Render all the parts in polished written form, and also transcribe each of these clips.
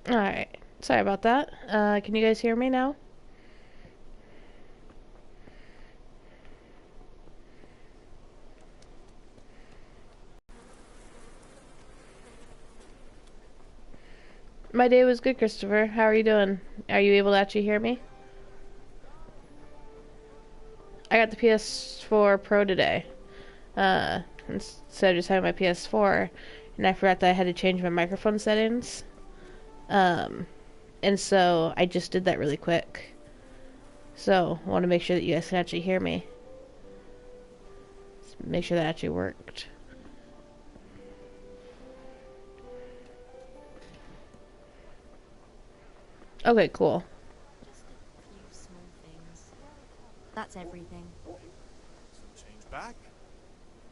Alright. Sorry about that. Can you guys hear me now? My day was good, Christopher. How are you doing? Are you able to actually hear me? I got the PS4 Pro today. Instead of just having my PS4, and I forgot that I had to change my microphone settings. Um, and so I just did that really quick. So I want to make sure that you guys can actually hear me. Make sure that actually worked. Okay, cool. Just a few small things. That's everything. Some change back.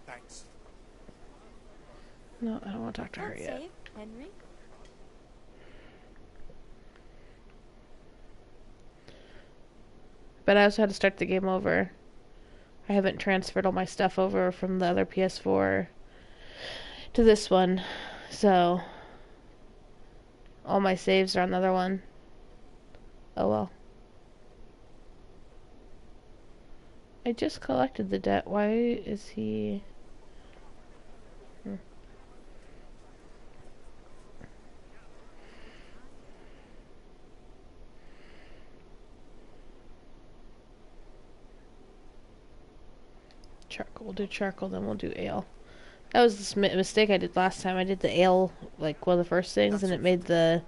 Thanks. No, I don't want to talk to her Can't yet. save, Henry. But I also had to start the game over. I haven't transferred all my stuff over from the other PS4 to this one. So all my saves are on the other one. Oh well. I just collected the debt. Why is he... Charcoal. We'll do charcoal, then we'll do ale. That was the mistake I did last time. I did the ale, like, one of the first things, and it made the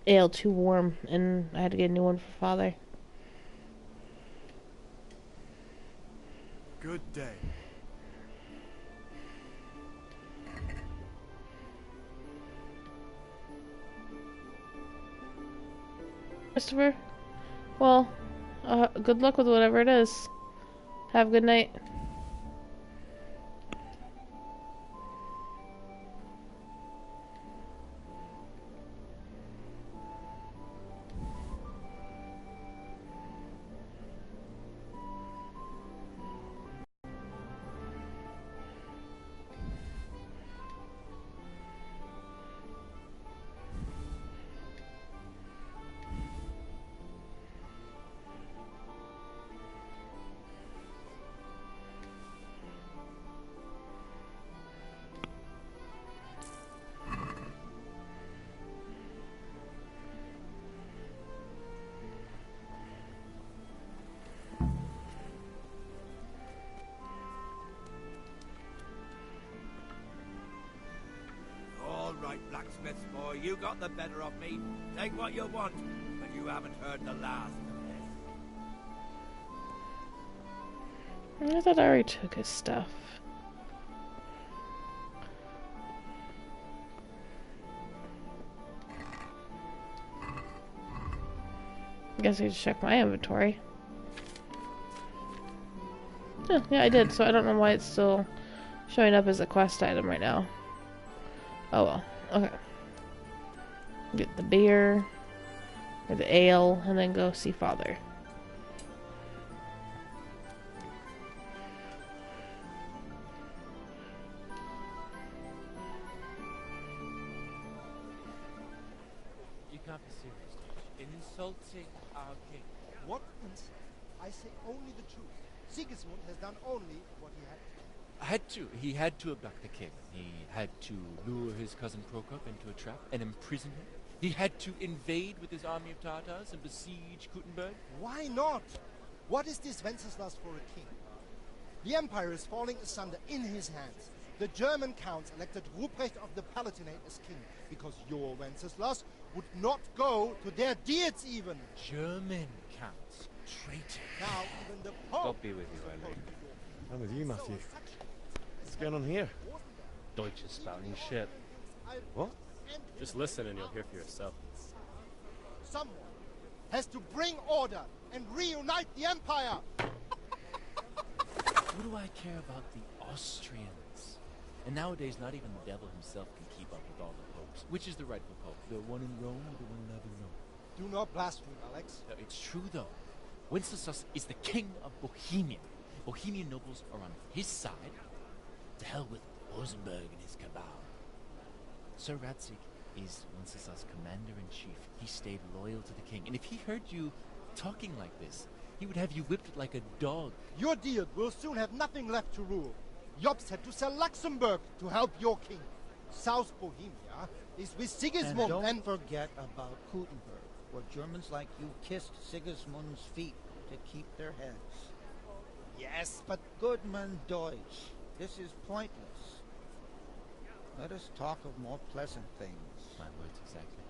ale too warm, and I had to get a new one for Father. Good day. Christopher? Well, good luck with whatever it is. Have a good night. All right, blacksmith boy, you got the better of me. Take what you want, but you haven't heard the last of this. I thought I already took his stuff. I guess I just check my inventory. Yeah, I did, so I don't know why it's still showing up as a quest item right now. Oh well. Okay. Get the beer, or the ale, and then go see Father. You can't be serious, insulting our king. What insult? I say only the truth. Sigismund has done only what he had to. He had to abduct the king. He had to lure his cousin Prokop into a trap and imprison him. He had to invade with his army of Tartars and besiege Kuttenberg. Why not? What is this Wenceslas for a king? The empire is falling asunder in his hands. The German counts elected Ruprecht of the Palatinate as king because your Wenceslas would not go to their deeds even. German counts. Traitor. Now even the Pope... God be with you, Henry. I'm with you, Matthew. What's going on here? Deutsch is spouting shit. What? Just listen and you'll hear for yourself. Someone has to bring order and reunite the empire. What do I care about the Austrians? And nowadays, not even the devil himself can keep up with all the popes. Which is the rightful pope? The one in Rome or the one in Avignon? Do not blaspheme, Alex. No, it's true, though. Wenceslas is the king of Bohemia. Bohemian nobles are on his side. To hell with Rosenberg and his cabal. Sir Radzig is Wenceslas' commander-in-chief. He stayed loyal to the king. And if he heard you talking like this, he would have you whipped like a dog. Your dear will soon have nothing left to rule. Jobst had to sell Luxembourg to help your king. South Bohemia is with Sigismund And don't forget about Kuttenberg, where Germans like you kissed Sigismund's feet to keep their heads. Yes, but Goodman Deutsch, this is pointless. Let us talk of more pleasant things. My words exactly.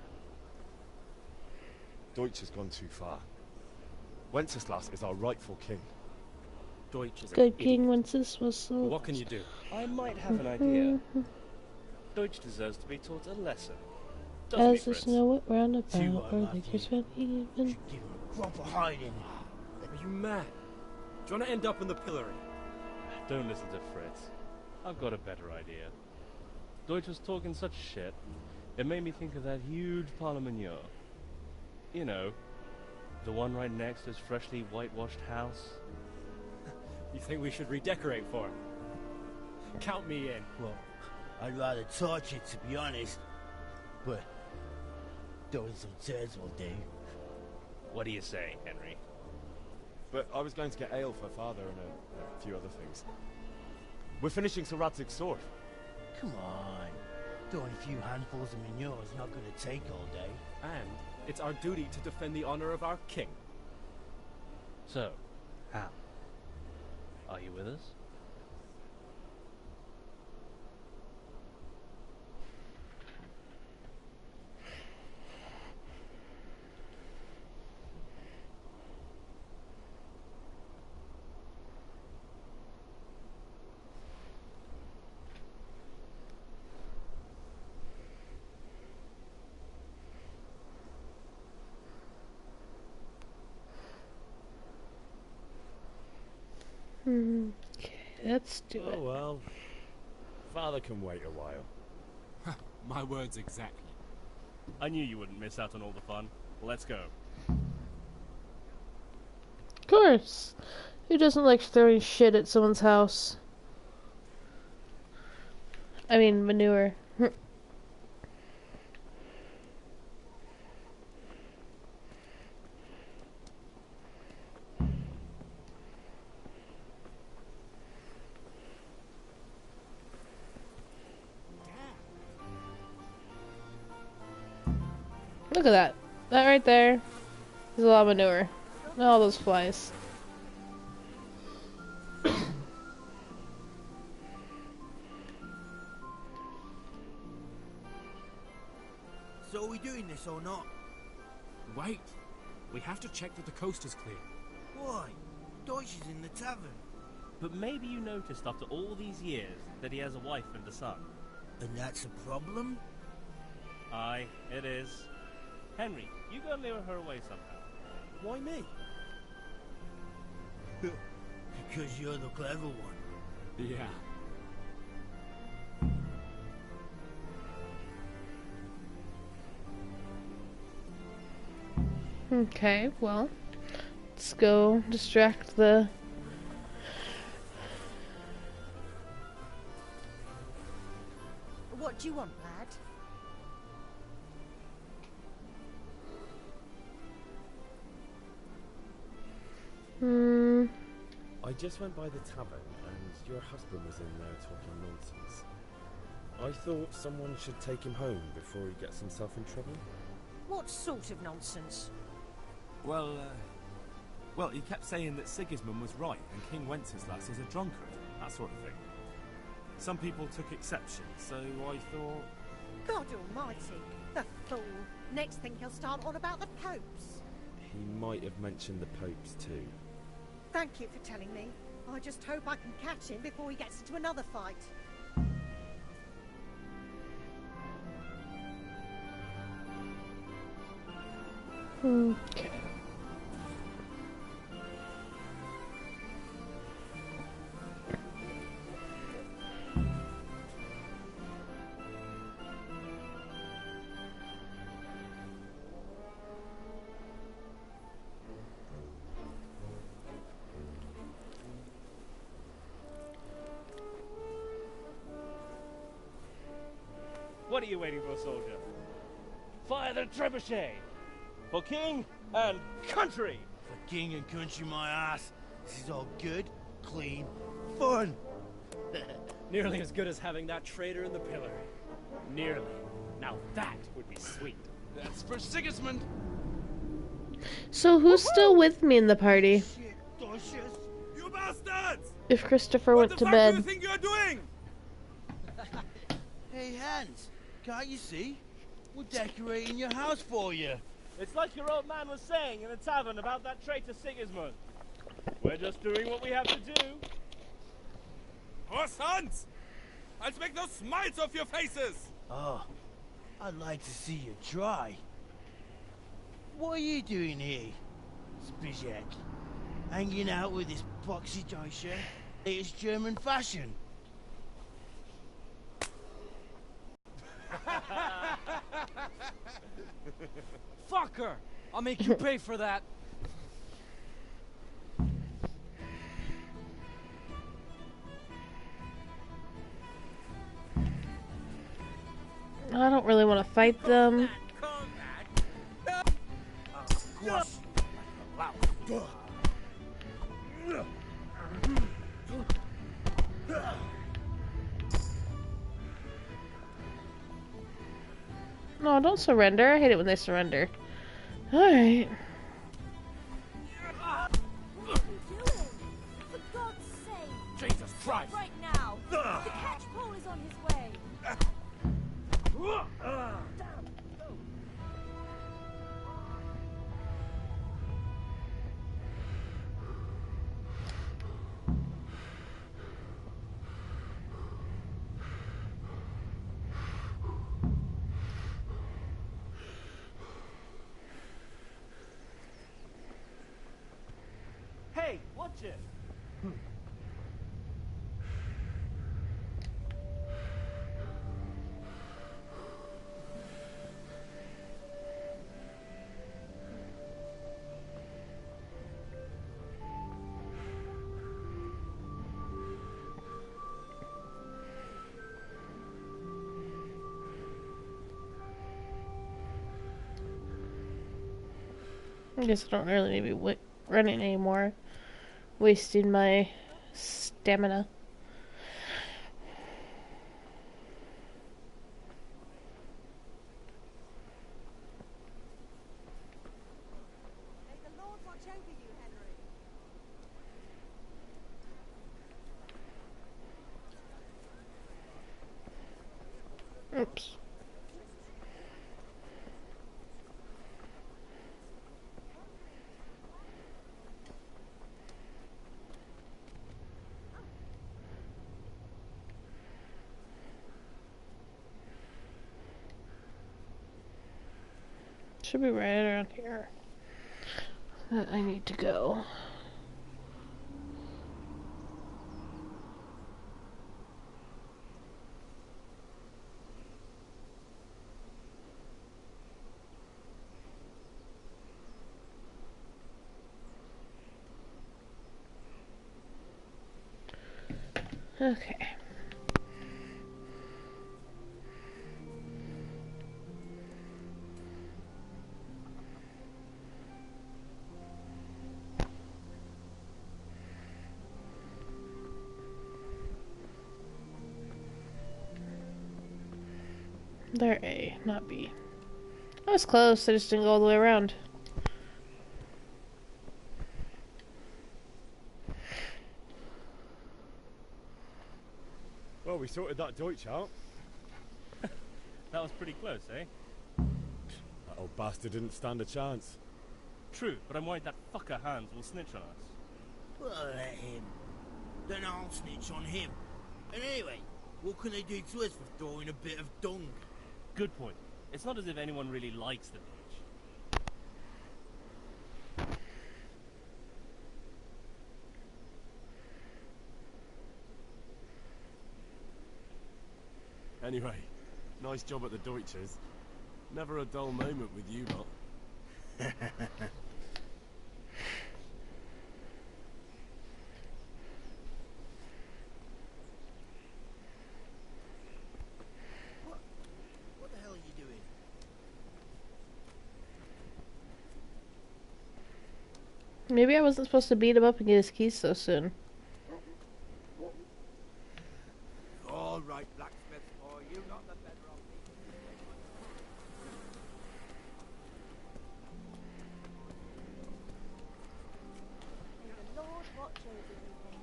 Deutsch has gone too far. Wenceslas is our rightful king. Deutsch is an Good idiot. King Wenceslas. What can you do? I might have an idea. Deutsch deserves to be taught a lesson. Doesn't he, As the Fritz? snow went round See about, what, or the Matthew? kids went even. Should give her a proper hiding. Are you mad? Do you want to end up in the pillory? Don't listen to Fritz. I've got a better idea. Deutsch was talking such shit, it made me think of that huge Parlement. You know, the one right next to his freshly whitewashed house. You think we should redecorate for him? Count me in. Well, I'd rather torch it, to be honest. But throwing some turds will do. What do you say, Henry? But I was going to get ale for father and a few other things. We're finishing Sir Radzig's sword. Come on. Throwing a few handfuls of manure is not going to take all day. And it's our duty to defend the honor of our king. So, Hal, are you with us? Okay, let's do Oh it. well. Father can wait a while. My words exactly. I knew you wouldn't miss out on all the fun. Let's go. Of course. Who doesn't like throwing shit at someone's house? I mean, manure. Look at that. That right there is a lot of manure. All those flies. So are we doing this or not? Wait. We have to check that the coast is clear. Why? Deutsch is in the tavern. But maybe you noticed after all these years that he has a wife and a son. And that's a problem? Aye, it is. Henry, you gotta lure her away somehow. Why me? Because you're the clever one. Yeah. Okay, well, let's go distract the... What do you want, lad? I just went by the tavern and your husband was in there talking nonsense. I thought someone should take him home before he gets himself in trouble. What sort of nonsense? Well, he kept saying that Sigismund was right and King Wenceslas is a drunkard, that sort of thing. Some people took exception, so I thought... God almighty, the fool. Next thing he'll start on about the popes. He might have mentioned the popes too. Thank you for telling me. I just hope I can catch him before he gets into another fight. Okay. What are you waiting for, soldier? Fire the trebuchet! For king and country! For king and country, my ass. This is all good, clean, fun. Nearly as good as having that traitor in the pillory. Nearly. Now that would be sweet. That's for Sigismund. So who's still with me in the party? Shit, Docious. You bastards! If Christopher What went the to fuck do you bed. think you're doing? Hey, Hans, can't you see? We're decorating your house for you. It's like your old man was saying in the tavern about that traitor Sigismund. We're just doing what we have to do. Oh, sons! I'll make those smiles off your faces! Oh, I'd like to see you try. What are you doing here, Spizek? Hanging out with this boxy Deutsche? Latest German fashion. Fucker! I'll make you pay for that. I don't really want to fight them. No, don't surrender. I hate it when they surrender. Alright. What are you doing? For God's sake! Jesus Christ! Right now! The catch pole is on his way! Hey, watch it! I guess I don't really need to be running anymore. Wasting my stamina. May the Lord watch over you, Henry. Oops. Should be right around here that I need to go. Okay. They're A, not B. I was close, I just didn't go all the way around. Well, we sorted that Deutsch out. That was pretty close, eh? That old bastard didn't stand a chance. True, but I'm worried that fucker Hans will snitch on us. Well, let him. Then I'll snitch on him. And anyway, what can they do to us for throwing a bit of dung? Good point. It's not as if anyone really likes the village. Anyway, nice job at the Deutsches. Never a dull moment with you lot. Maybe I wasn't supposed to beat him up and get his keys so soon. All right, blacksmith boy, you got the better of me. May the Lord watch over you, Penny.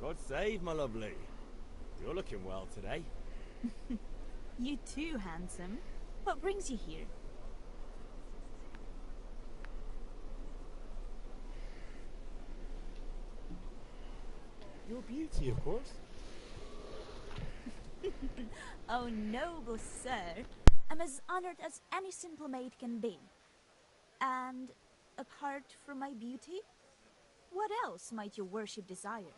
God save, my lovely. You're looking well today. You too, handsome. What brings you here? Your beauty, of course. Oh, noble sir. I'm as honored as any simple maid can be. And apart from my beauty, what else might your worship desire?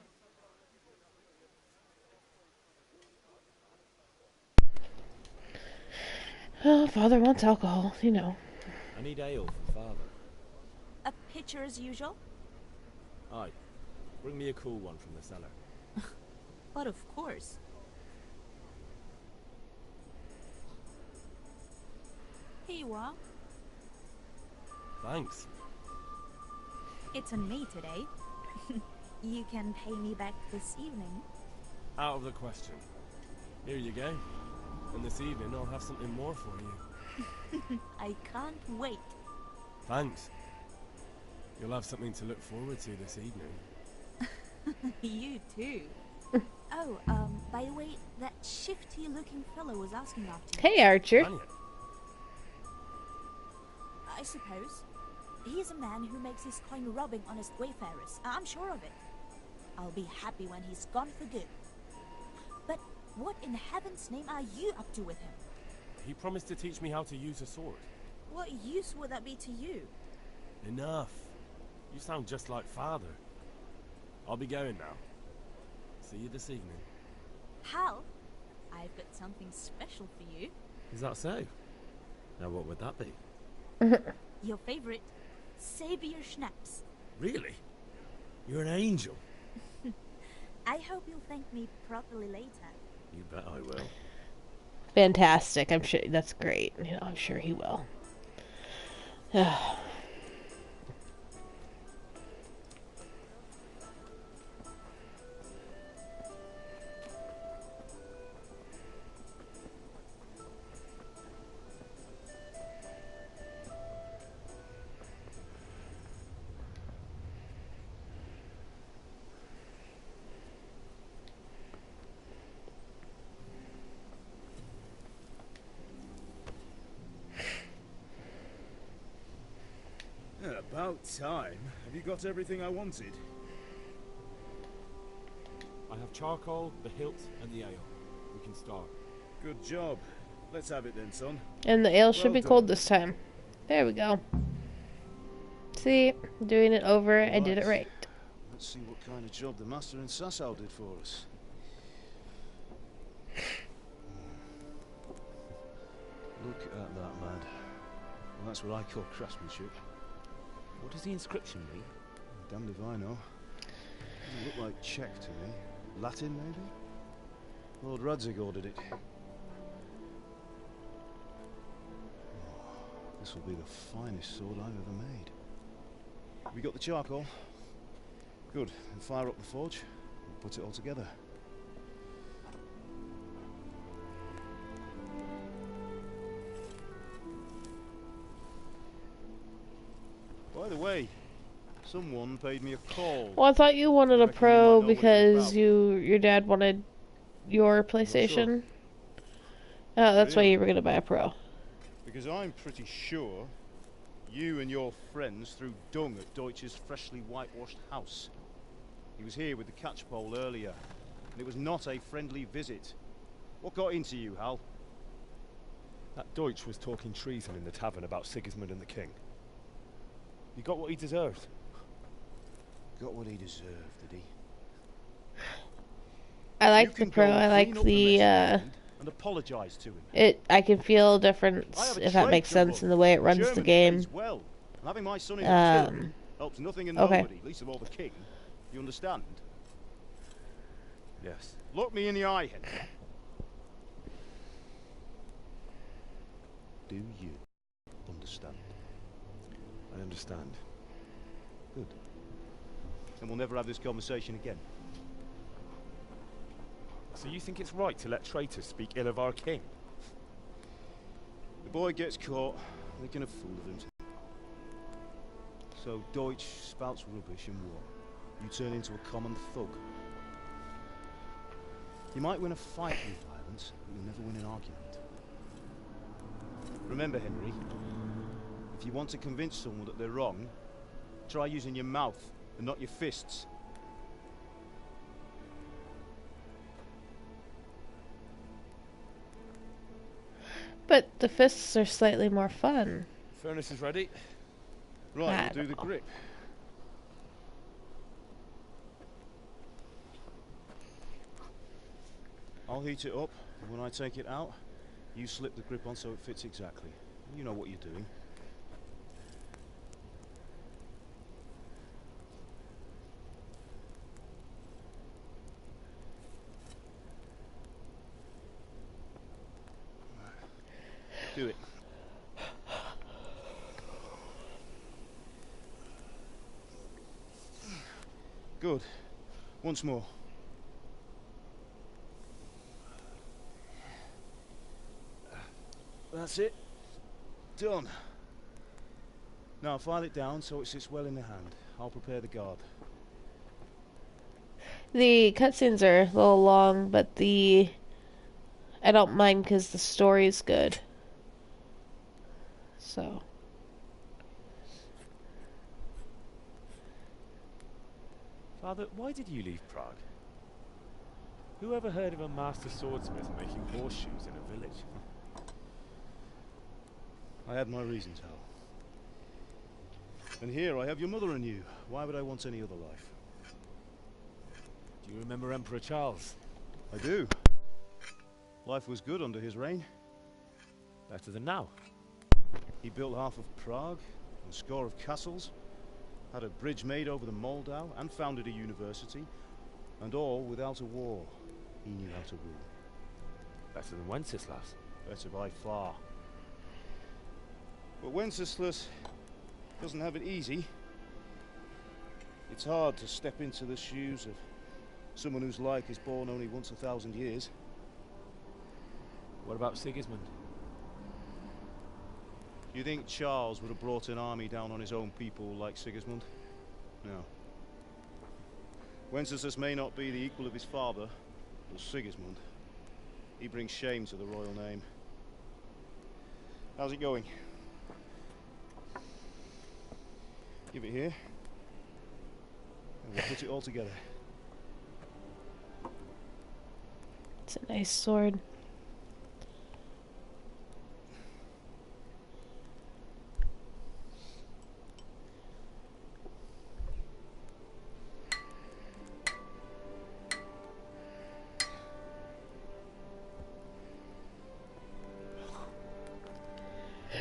Oh, father wants alcohol, you know. I need ale for father. A pitcher as usual? Aye. Bring me a cool one from the cellar. But of course. Here you are. Thanks. It's on me today. You can pay me back this evening. Out of the question. Here you go. And this evening I'll have something more for you. I can't wait. Thanks. You'll have something to look forward to this evening. You too. Oh, by the way, that shifty-looking fellow was asking after you. Hey, Archer. I suppose. He's a man who makes his coin robbing honest wayfarers. I'm sure of it. I'll be happy when he's gone for good. But what in heaven's name are you up to with him? He promised to teach me how to use a sword. What use would that be to you? Enough. You sound just like father. I'll be going now. See you this evening. Hal, I've got something special for you. Is that so? Now what would that be? Your favorite, Sabier Schnapps. Really? You're an angel. I hope you'll thank me properly later. You bet I will. Fantastic. I'm sure that's great. You know, I'm sure he will. About time. Have you got everything I wanted? I have charcoal, the hilt, and the ale. We can start. Good job. Let's have it then, son. And the ale should Well be done. cold this time. There we go. See? Doing it over, I did it right. Let's see what kind of job the master in Sasau did for us. Look at that, lad. Well, that's what I call craftsmanship. What does the inscription mean? Damned if I know. Doesn't look like Czech to me. Latin, maybe? Lord Radzig ordered it. Oh, this will be the finest sword I've ever made. Have you got the charcoal? Good. Then fire up the forge and put it all together. By the way, someone paid me a call. Well, I thought you wanted a Reckon you Pro might know what it's because about. your dad wanted your PlayStation. Oh, that's why Really? you were gonna buy a Pro. Because I'm pretty sure you and your friends threw dung at Deutsch's freshly whitewashed house. He was here with the catchpole earlier, and it was not a friendly visit. What got into you, Hal? That Deutsch was talking treason in the tavern about Sigismund and the king. He got what he deserved. Got what he deserved, did he? I like You the can Pro. go I and like clean up the mess the and apologise to him. I can feel a I difference have a if that trade makes to sense run. in the way it runs the German game. pays well. And having my son in a kill helps nothing and okay. nobody, least of all the king. You understand? Yes. Look me in the eye, Henry. Do you understand? I understand. Good. Then we'll never have this conversation again. So you think it's right to let traitors speak ill of our king? The boy gets caught, making a fool of him. So Deutsch spouts rubbish and what? You turn into a common thug. You might win a fight with violence, but you'll never win an argument. Remember, Henry, if you want to convince someone that they're wrong, try using your mouth and not your fists. But the fists are slightly more fun. Furnace is ready. Right, we'll do the grip. I'll heat it up, and when I take it out, you slip the grip on so it fits exactly. You know what you're doing. Do it. Good. Once more. That's it. Done. Now file it down so it sits well in the hand. I'll prepare the guard. The cutscenes are a little long, but I don't mind because the story's good. So. Father, why did you leave Prague? Who ever heard of a master swordsmith making horseshoes in a village? I had my reasons, Hal. And here I have your mother and you. Why would I want any other life? Do you remember Emperor Charles? I do. Life was good under his reign. Better than now. He built half of Prague, and a score of castles, had a bridge made over the Moldau, and founded a university, and all without a war. He knew how to rule. Better than Wenceslas. Better by far. But Wenceslas doesn't have it easy. It's hard to step into the shoes of someone whose like is born only once 1,000 years. What about Sigismund? You think Charles would have brought an army down on his own people like Sigismund? No. Wenceslas may not be the equal of his father, but Sigismund, he brings shame to the royal name. How's it going? Give it here, and we'll put it all together. It's a nice sword.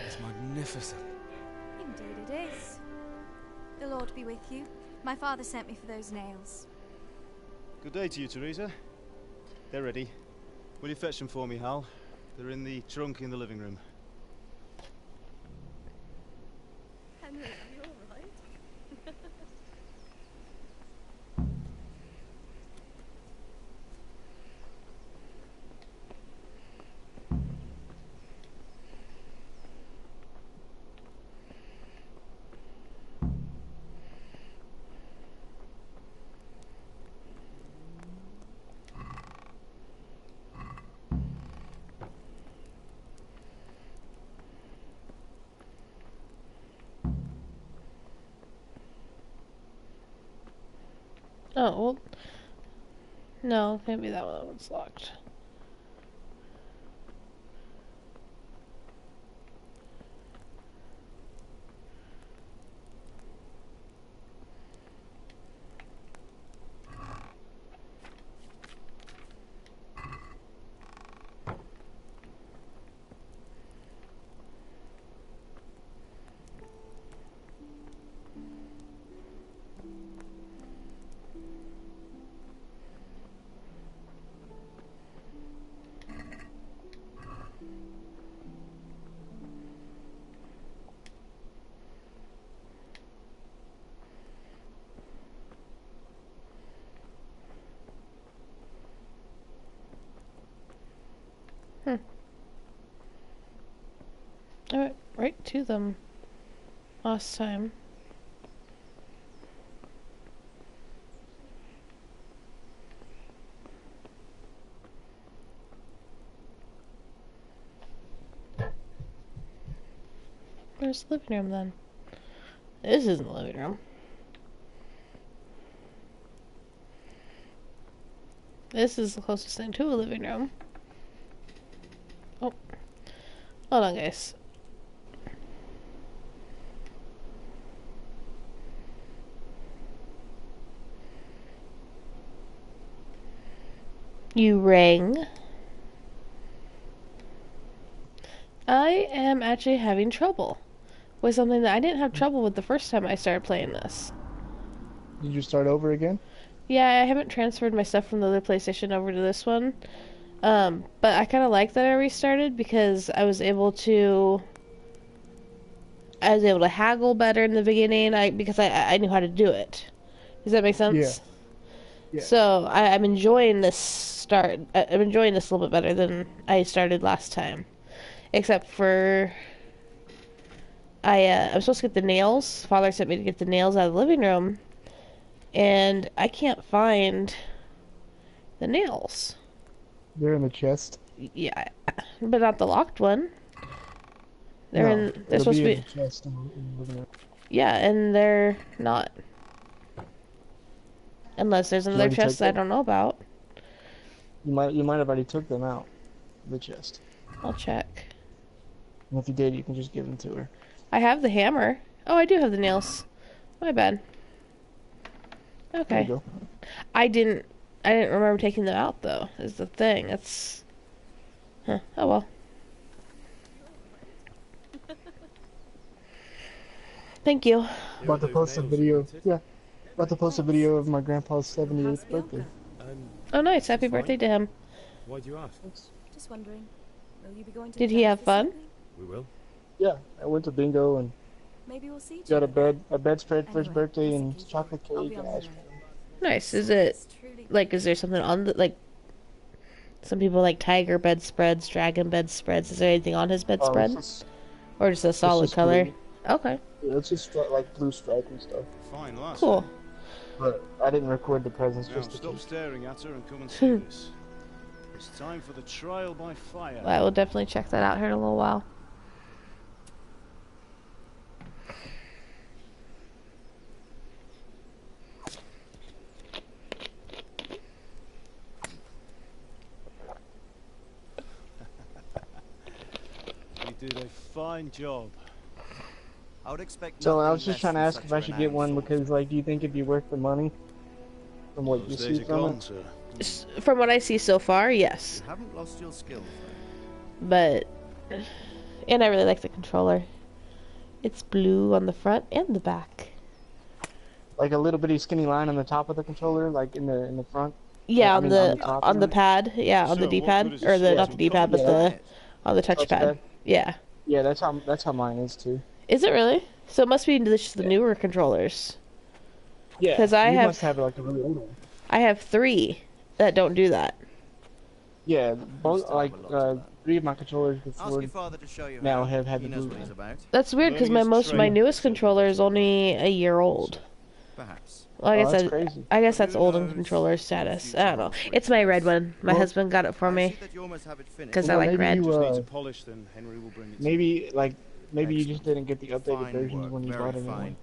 It's magnificent. Indeed it is. The Lord be with you. My father sent me for those nails. Good day to you, Teresa. They're ready. Will you fetch them for me, Hal? They're in the trunk in the living room. Henry, are you alright? Oh, well. No, maybe that one's locked. I went right to them last time. Where's the living room then? This isn't the living room. This is the closest thing to a living room. Oh. Hold on, guys. You rang. I am actually having trouble with something that I didn't have trouble with the first time I started playing this. Did you start over again? Yeah, I haven't transferred my stuff from the other PlayStation over to this one. But I kind of like that I restarted because I was able to haggle better in the beginning because I knew how to do it. Does that make sense? Yeah. So I'm enjoying this start. I'm enjoying this a little bit better than I started last time. Except for I'm supposed to get the nails. Father sent me to get the nails out of the living room. And I can't find the nails. They're in the chest. Yeah, but not the locked one. They're supposed to be in the chest in the living room. Yeah, and they're not. Unless there's another chest I don't know about. You might have already took them out. The chest. I'll check. And if you did, you can just give them to her. I have the hammer. Oh, I do have the nails. My bad. Okay. There you go. I didn't remember taking them out though. Is the thing. That's. Huh. Oh well. Thank you. About to post a video. Yeah. About to post a video of my grandpa's 78th birthday. Oh, nice! Happy birthday to him. Why'd you ask? Just wondering. Will you be going to Did he have fun? We will. Yeah, I went to bingo and Maybe we'll see each got other. a bedspread for his birthday and chocolate cake and ice cream. Nice. Is it like? Is there something on the like? Some people like tiger bedspreads, dragon bedspreads. Is there anything on his bedspread, or just a solid just color? blue. Okay. Yeah, it's just like blue stripe and stuff. Fine lass. Cool. But I didn't record the presents Now just to stop keep. staring at her and come and see this. It's time for the trial by fire. Well, I will definitely check that out here in a little while. You did a fine job. I would expect. So I nothing was just less trying to from ask such if I a should get renowned one sword. because, like, do you think it'd be worth the money from what you Those days see are from gone, it? sir. From what I see so far, yes. You haven't lost your skill. But and I really like the controller. It's blue on the front and the back. Like a little bitty skinny line on the top of the controller, like in the front. Yeah, I mean, on top the pad. Yeah, on the So, what D-pad good is or a the sword not to the D-pad, but Yeah, the on the touchpad. touchpad. Yeah. Yeah, that's how mine is too. Is it really? So it must be just the newer controllers. Yeah, 'Cause I you have- must have like a really old one. I have 3 that don't do that. Yeah, both like 3 of my controllers Ask before your father to show you. now how. have had He the knows blue what he's one. about. That's weird because Learning my is my training. newest controller is only a year old. Perhaps. Well, I Oh, guess that's crazy. I guess that's Who old in knows controller what status. future I don't know. holds for It's my red us. one. My Well, husband got it for I me see that you almost have it finished. because I Well, like maybe red. you, Just needs a polish, then Henry will bring it to you. Maybe you just didn't get the updated Fine versions work, when you very bought a new fine. one.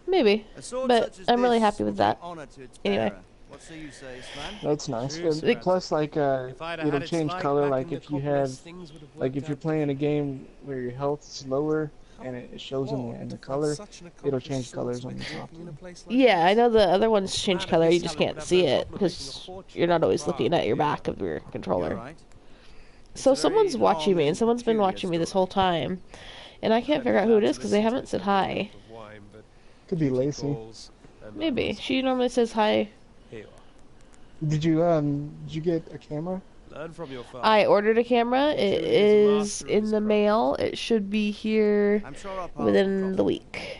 Maybe, A sword but such as I'm really this happy with will bring that. honor to its Anyway. bearer. What say you, say, Svan? That's nice. Cheers, And Brad. plus, like, If I'd have it'll had its change like color. back Like in the if you Copperless, have, things would have like, if worked you're out. playing a game where your health is lower and it shows in the color, it'll change colors on the top. Yeah, I know the other ones change color. You just can't see it because you're not always looking at your back of your You're controller. right. So It's a very someone's watching long me, and and someone's been peculiar watching me this story. whole time, and I can't figure out who it is because they haven't said hi. Could be Lacey. Maybe she normally says hi. Did you get a camera? Learn from your father. I ordered a camera. It is in the mail. It should be here I'm sure our paths will within cross. the week.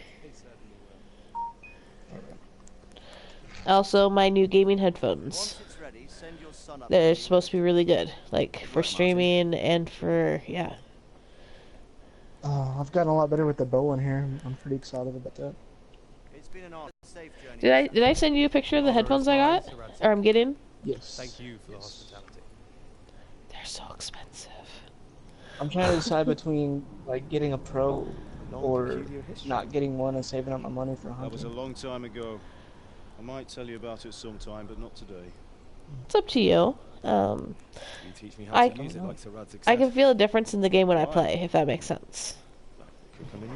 Also, my new gaming headphones. Once it's ready, send your They're supposed to be really good, like for streaming and for yeah. I've gotten a lot better with the bow in here. I'm pretty excited about that. It's been an safe journey. Did I send you a picture of the headphones I got, or I'm getting? Yes. Thank you for the hospitality. They're so expensive. I'm trying to decide between like getting a pro or not getting one and saving up my money for hunting. That was a long time ago. I might tell you about it sometime, but not today. It's up to you. You teach me how to use it like Sir Rad's I can feel a difference in the game when I play, if that makes sense.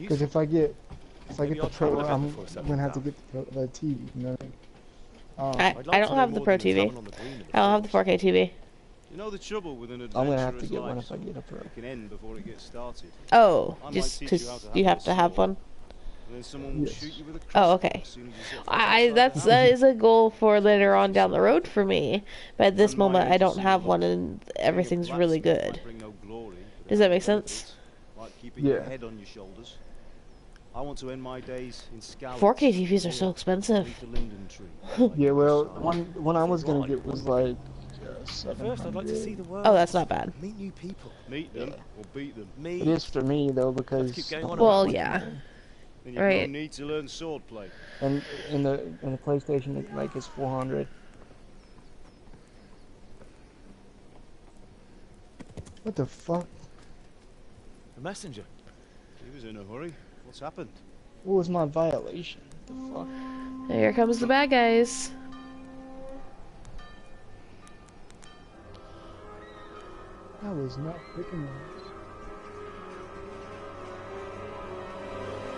Because if I get the pro, I'm gonna have to get the TV. You know. I don't have the pro TV. I don't have the 4K TV. You know the trouble with an I'm gonna have to adventurer's get one life? if I get a pro. It can end before it gets started. Oh, I might just teach because how you have a to have sword, one. and then someone will shoot you with a Oh, crossbow okay. as soon as you set foot outside That the house. is a goal for later on down the road for me. But at this And my moment, I don't agency have will one, and everything's really blacksmith good. might bring no glory, but Does it that make has sense? benefits, like keeping your head on your shoulders. I want to end my days in Scotland. 4K TVs are so expensive. beneath the linden tree. Yeah, well, one I was gonna get was like First, I'd like to see the world. Oh, that's not bad. Meet new people. Meet them or beat them. It is for me though because Well, yeah. Then you've Right. no need to learn swordplay. and in the PlayStation it, like it's 400. What the fuck? A messenger. He was in a hurry. What's happened? What was my violation? What the fuck? Here comes the bad guys. I was not picking those.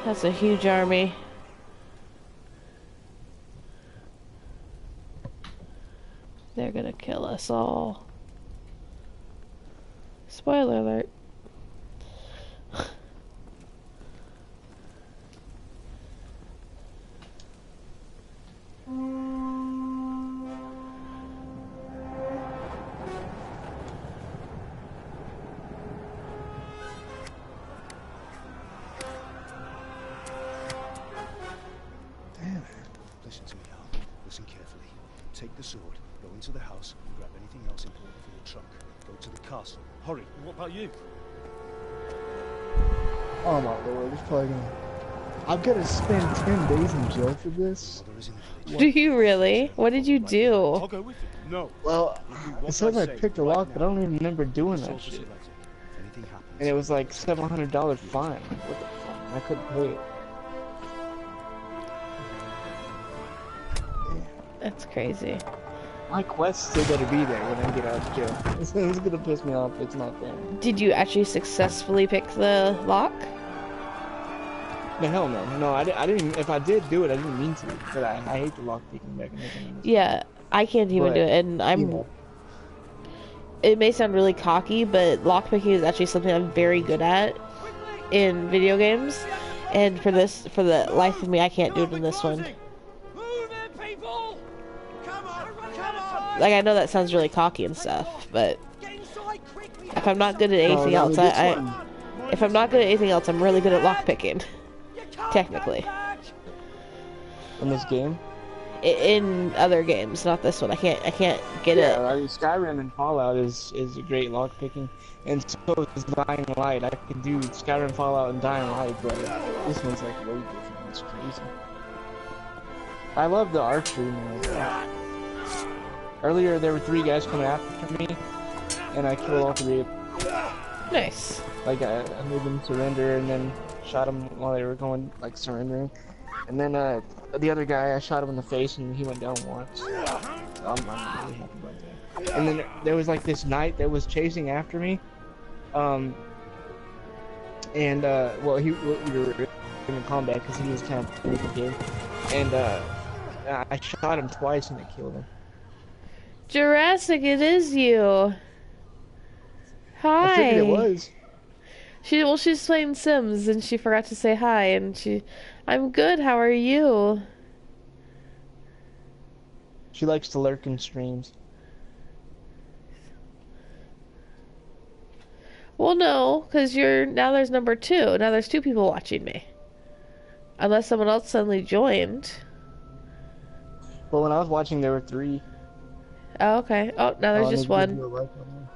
That's a huge army. They're gonna kill us all. Spoiler alert. Listen to me, Al. Listen carefully. Take the sword, go into the house, and grab anything else important for your trunk. Go to the castle. Hurry. What about you? Oh my lord, it's probably gonna. I've got to spend 10 days in jail for this. Do you really? What did you do? I'll go with you. No. Well, it says I picked a lock, but I don't even remember doing that shit. Anything happens. And it was like $700 fine. Like, what the fuck? I couldn't pay it. That's crazy. My quest still gotta be there when I get out of jail. It's gonna piss me off if it's not there. Did you actually successfully pick the lock? No, hell no. No, I didn't. If I did do it, I didn't mean to. But I hate the lock picking mechanism. Yeah, I can't even But, do it, and I'm. you know. It may sound really cocky, but lockpicking is actually something I'm very good at in video games, and for the life of me, I can't do it in this one. Like, I know that sounds really cocky and stuff, but if I'm not good at anything else, if I'm not good at anything else, I'm really good at lockpicking. Technically. In this game? In other games, not this one. I can't get it. I mean, Skyrim and Fallout is a great lockpicking, and so is Dying Light. I can do Skyrim, Fallout, and Dying Light, but this one's like way different. It's crazy. I love the archery mode. Earlier, there were 3 guys coming after me, and I killed all 3 of them. Nice. Like, I made them surrender, and then shot them while they were going, like, surrendering. And then, the other guy, I shot him in the face, and he went down once. So I'm really happy about that. And then there was, like, this knight that was chasing after me. Well, we were in combat, because he was kind of pretty good. And, I shot him twice, and I killed him. Jurassic, it is you. Hi. I figured it was. She's playing Sims and she forgot to say hi, and I'm good. How are you? She likes to lurk in streams. Well, no, because now there's number 2. Now there's 2 people watching me. Unless someone else suddenly joined. Well, when I was watching, there were 3. Oh, okay. Oh, now there's I need just to give one. you a like on there.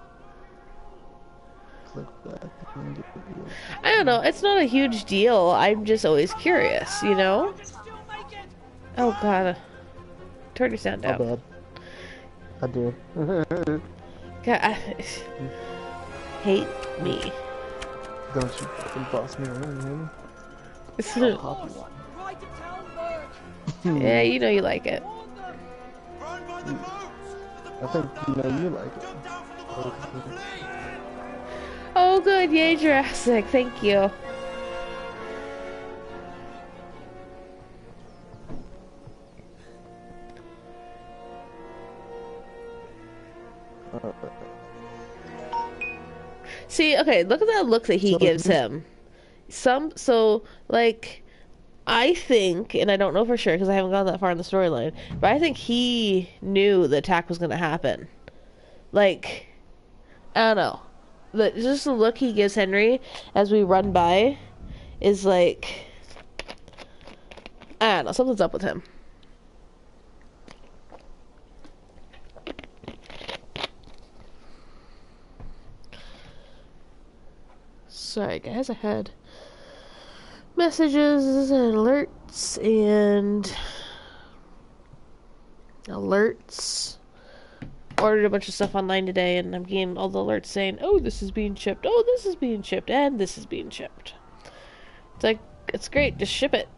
Click that. And give you a like. I don't know. It's not a huge deal. I'm just always curious, you know? Oh, God. Turn your sound My down. bad. I did. God, hate me. Don't you fucking boss me around, man. I'll pop you one. Yeah, you know you like it. I think you know you like it. Oh, good. Yay, Jurassic. Thank you. See, okay, look at that look that he gives him. Like, I think, and I don't know for sure because I haven't gone that far in the storyline, but I think he knew the attack was going to happen. Like, I don't know. Just the look he gives Henry as we run by is like, I don't know, something's up with him. Sorry, guys, I had messages and alerts. Ordered a bunch of stuff online today, and I'm getting all the alerts saying, "Oh, this is being shipped. Oh, this is being shipped, and this is being shipped." It's like, it's great. Just ship it.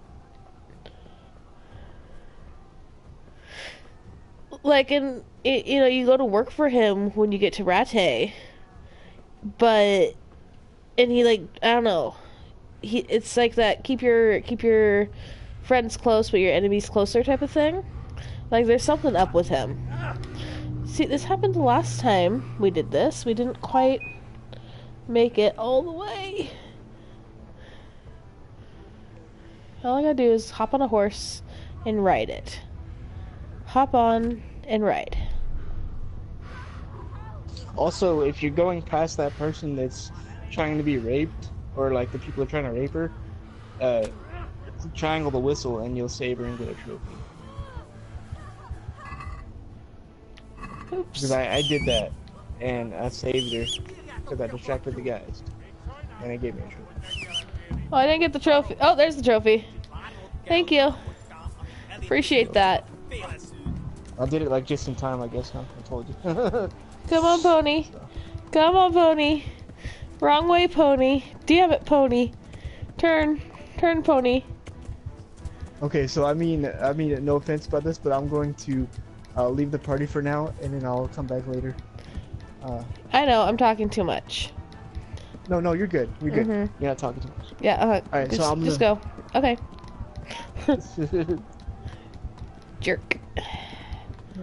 Like, and you know, you go to work for him when you get to Rattay, and he, like, I don't know. It's like that keep your friends close but your enemies closer type of thing. Like, there's something up with him. See, this happened the last time we did this. We didn't quite make it all the way. All I gotta do is hop on a horse and ride it. Hop on and ride. Also, if you're going past that person that's trying to be raped, or like the people are trying to rape her, triangle the whistle and you'll save her and get a trophy. Oops. Because I did that, and I saved her because I distracted the guys, and it gave me a trophy. Oh, I didn't get the trophy. Oh, there's the trophy. Thank you. Appreciate that. I did it like just in time, I guess, huh? I told you. Come on, pony. Come on, pony. Wrong way, pony. Damn it, pony. Turn, pony. Okay, so I mean, no offense about this, but I'm going to leave the party for now, and then I'll come back later. I know, I'm talking too much. No, you're good. You're good. You're not talking too much. Yeah, Alright, so I'm just go. Okay. Jerk.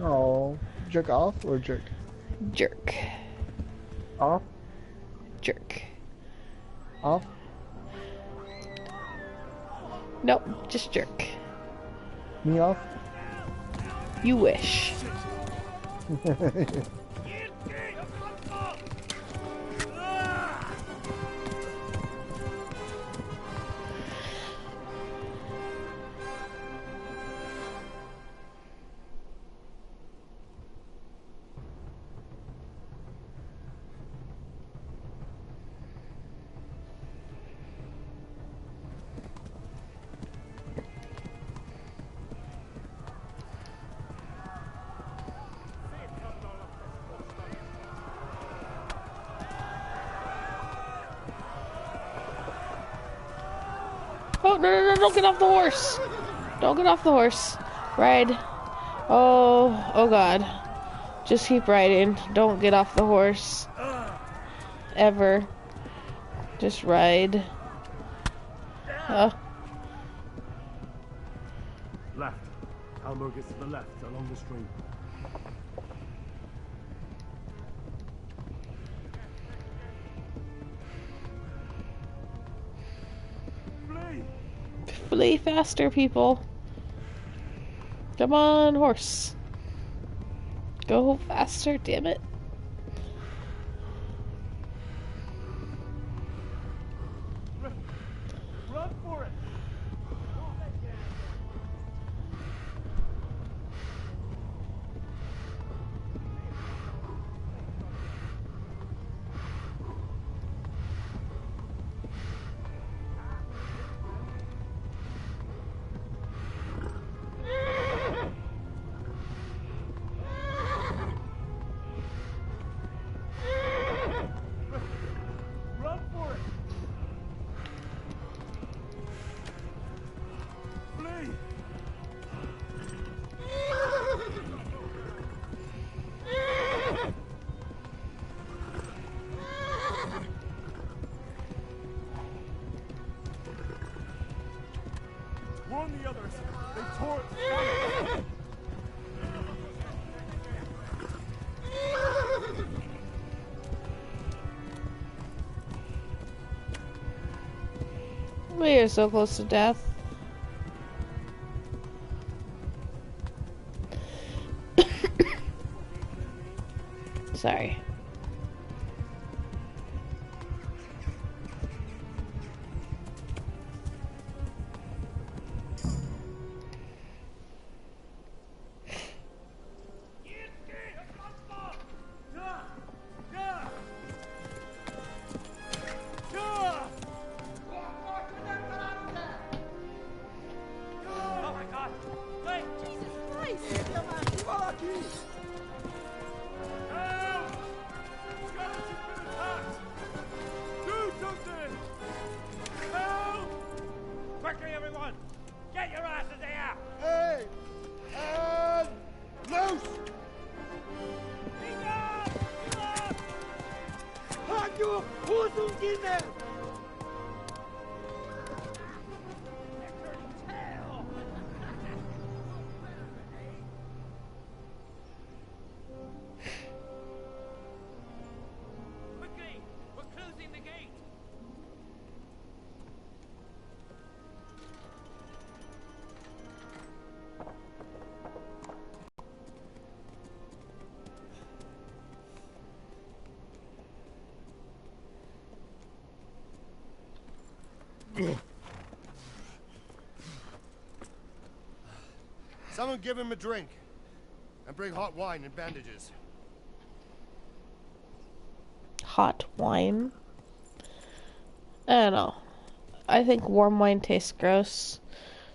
Oh, jerk off or jerk? Jerk. Off? Jerk. Off? Nope, just jerk. Me off? You wish. Oh, no, don't get off the horse. Don't get off the horse. Ride. Oh God. Just keep riding. Don't get off the horse. Ever. Just ride. Left. Elmo gets to the left, along the stream. Flee faster, people. Come on, horse. Go faster, damn it. Run for it! Warn the others. They tore it. We are so close to death. Sorry. Oh my god! Wait! Jesus Christ! Help! Skeleton's been attacked! Do something! Help! Quickly, everyone! Get your asses here! Hey! And loose! Hanyo! Who's in there? Quickly! We're closing the gate! Someone give him a drink. And bring hot wine and bandages. Hot wine? I don't know. I think warm wine tastes gross.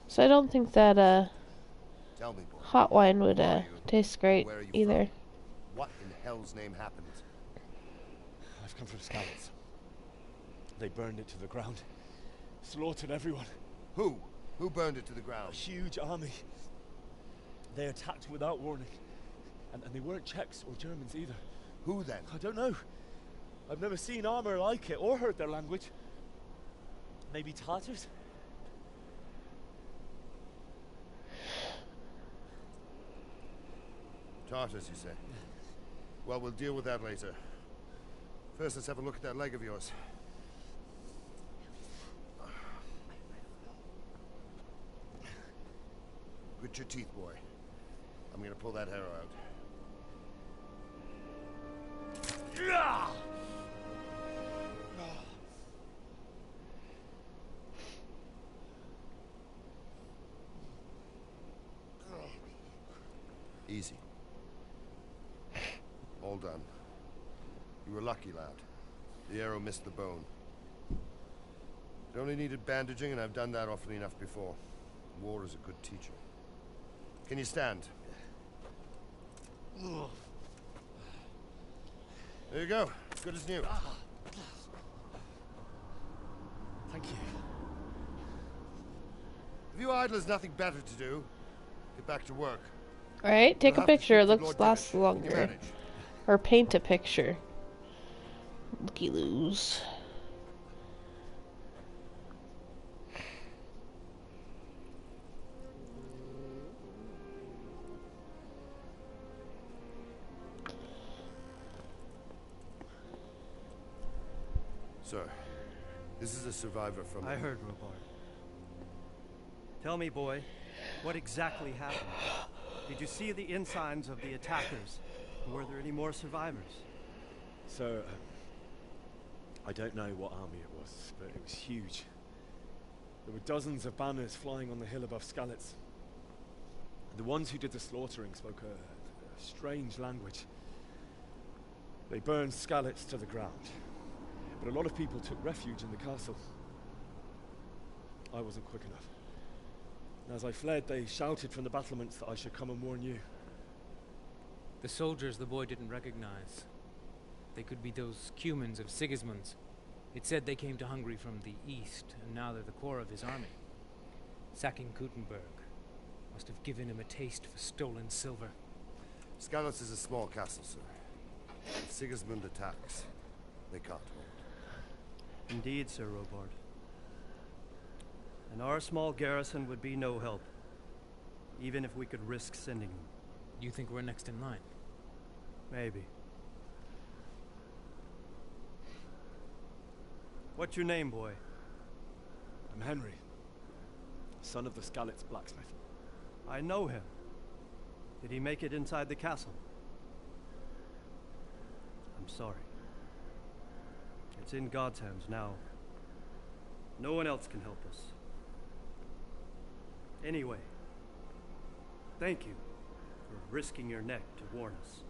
So I don't think that Tell me, boy. hot wine would taste great Where are you either. from? What in hell's name happened? I've come from Skalitz. They burned it to the ground. Slaughtered everyone. Who? Who burned it to the ground? A huge army. They attacked without warning. And they weren't Czechs or Germans either. Who then? I don't know. I've never seen armor like it or heard their language. Maybe Tartars? Tartars, you say? Well, we'll deal with that later. First, let's have a look at that leg of yours. Grit your teeth, boy. I'm gonna pull that arrow out. Easy. All done. You were lucky, lad. The arrow missed the bone. It only needed bandaging, and I've done that often enough before. War is a good teacher. Can you stand? There you go. As good as new. Thank you. If you idlers nothing better to do, get back to work. Alright, take You'll a have to picture. It speak to looks Lord lasts Divish. Can you longer. manage? Or paint a picture. Looky-loos. Sir, this is a survivor from... I heard, Robard. Tell me, boy, what exactly happened? Did you see the ensigns of the attackers? Were there any more survivors? So, I don't know what army it was, but it was huge. There were dozens of banners flying on the hill above Skalitz. The ones who did the slaughtering spoke a strange language. They burned Skalitz to the ground, but a lot of people took refuge in the castle. I wasn't quick enough. And as I fled, they shouted from the battlements that I should come and warn you. The soldiers the boy didn't recognize. They could be those Cumans of Sigismund's. It said they came to Hungary from the east, and now they're the core of his army. Sacking Kuttenberg must have given him a taste for stolen silver. Skalitz is a small castle, sir. If Sigismund attacks, they can't hold. Indeed, Sir Robard. and our small garrison would be no help, even if we could risk sending them. You think we're next in line? Maybe. What's your name, boy? I'm Henry, son of the Skalitz blacksmith. I know him. Did he make it inside the castle? I'm sorry. It's in God's hands now. No one else can help us. Anyway, thank you for risking your neck to warn us.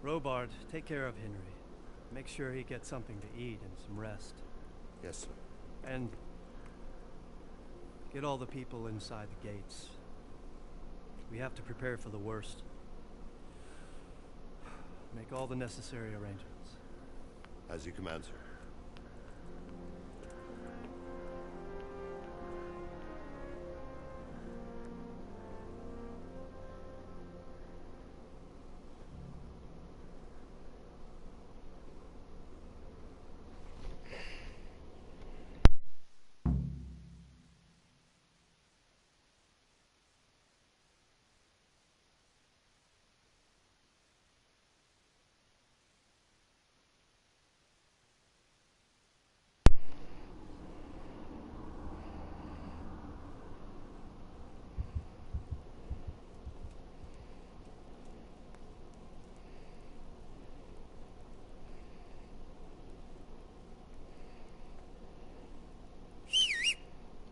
Robard, take care of Henry. Make sure he gets something to eat and some rest. Yes, sir. And get all the people inside the gates. We have to prepare for the worst. Make all the necessary arrangements. As you command, sir.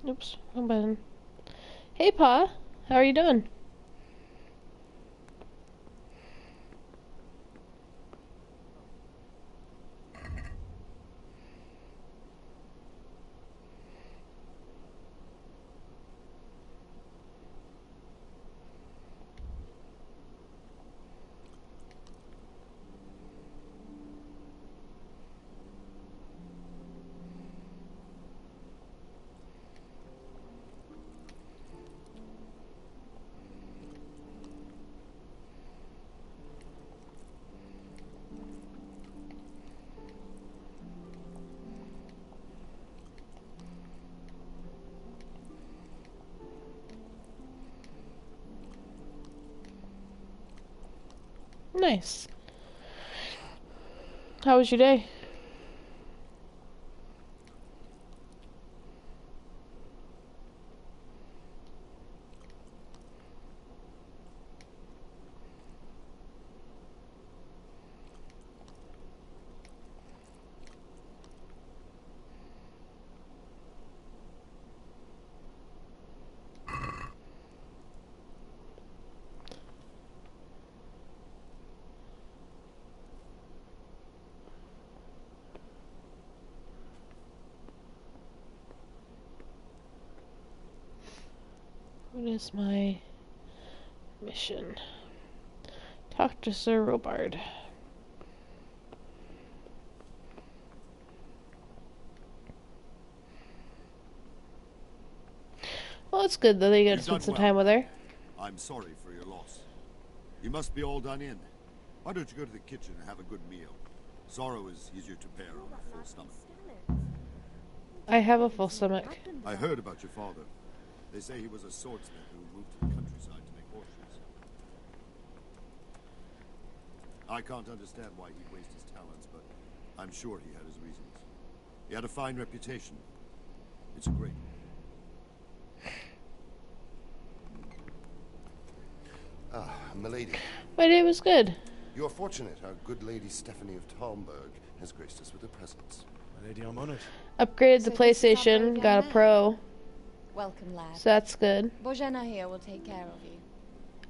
Oops, wrong button. Hey, Pa. How are you doing? Nice. How was your day? What is my mission? Talk to Sir Robard. Well, it's good though that you get to spend some time with her. I'm sorry for your loss. You must be all done in. Why don't you go to the kitchen and have a good meal? Sorrow is easier to bear on a full stomach. I have a full stomach. I heard about your father. They say he was a swordsmith who moved to the countryside to make horseshoes. I can't understand why he'd waste his talents, but I'm sure he had his reasons. He had a fine reputation. It's a great one. Ah, milady. My day was good. You're fortunate. Our good lady Stephanie of Talmberg has graced us with her presence. My lady, I'm honored. Upgraded the PlayStation, got a Pro. Welcome, lad. So that's good. Bojana here will take care of you.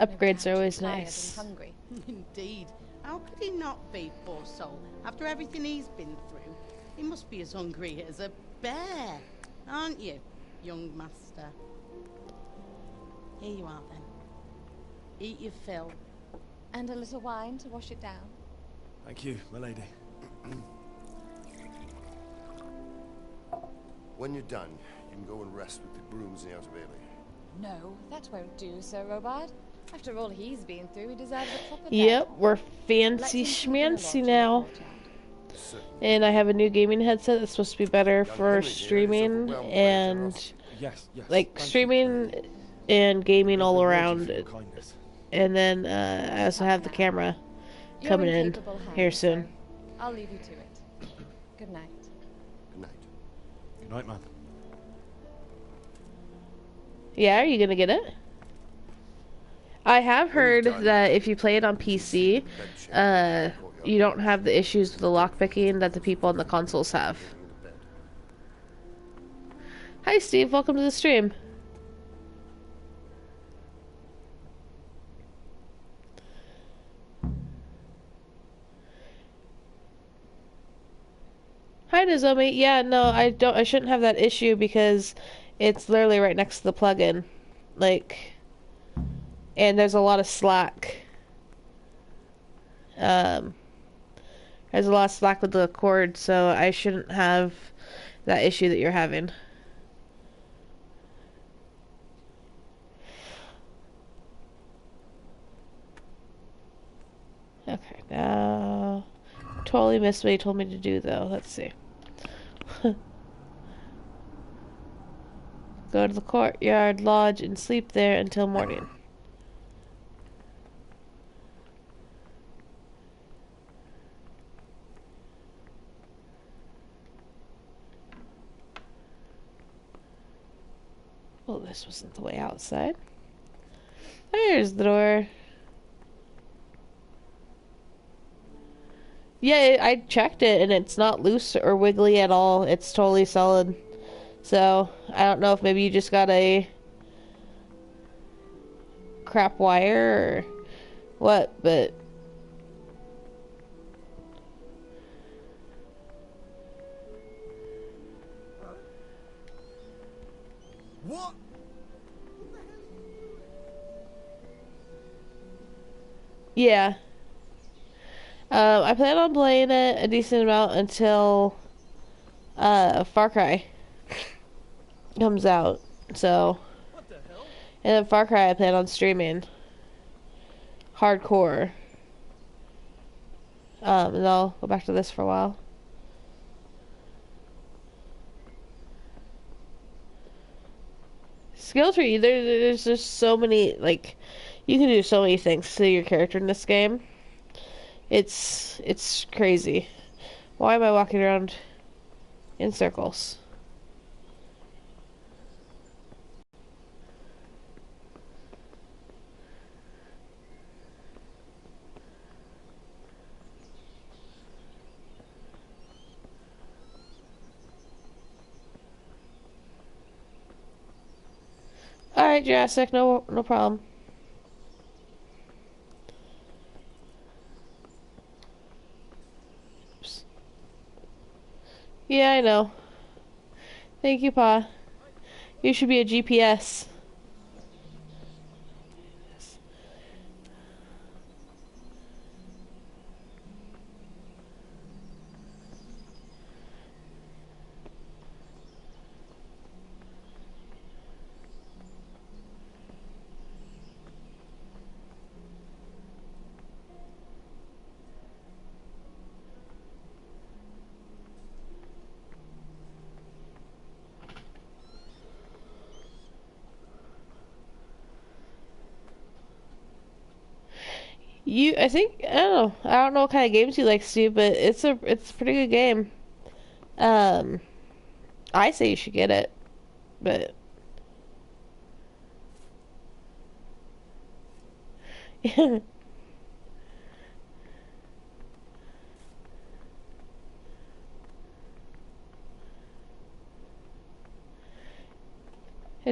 Upgrades are always Tired nice. and hungry. Indeed. How could he not be, poor soul? After everything he's been through, he must be as hungry as a bear, aren't you, young master? Here you are, then. Eat your fill. And a little wine to wash it down. Thank you, my lady. When you're done, you can go and rest with the grooms in the Outer Bailey. No, that won't do, Sir Robard. After all he's been through, he deserves a proper Yep, bed. we're Let's fancy him sleep in a schmancy lodge in the now. courtyard. and I have a new gaming headset that's supposed to be better for streaming and like streaming and gaming all around. And then I also have the camera coming in here soon. So I'll leave you to it. Good night. Good night. Good night, man. Yeah, are you gonna get it? I have heard that if you play it on PC, you don't have the issues with the lockpicking that the people on the consoles have. Hi Steve, welcome to the stream. Hi Nozomi. Yeah, no, I shouldn't have that issue because it's literally right next to the plugin. Like, and there's a lot of slack. There's a lot of slack with the cord, so I shouldn't have that issue that you're having. Okay, now totally missed what he told me to do though. Let's see. Go to the courtyard lodge and sleep there until morning. Well, this wasn't the way outside. There's the door. Yeah, I checked it and it's not loose or wiggly at all. It's totally solid. So, I don't know if maybe you just got a crap wire or what, but What? yeah. I plan on playing it a decent amount until Far Cry comes out. So, and then Far Cry I plan on streaming hardcore. And I'll go back to this for a while. Skill tree, there's just so many, like, you can do so many things to your character in this game. It's crazy. Why am I walking around in circles? Alright, Jurassic, no problem. Oops. Yeah, I know. Thank you, Pa. You should be a GPS. I think, I don't know what kind of games you like, Stu, but it's a pretty good game. I say you should get it, but it'd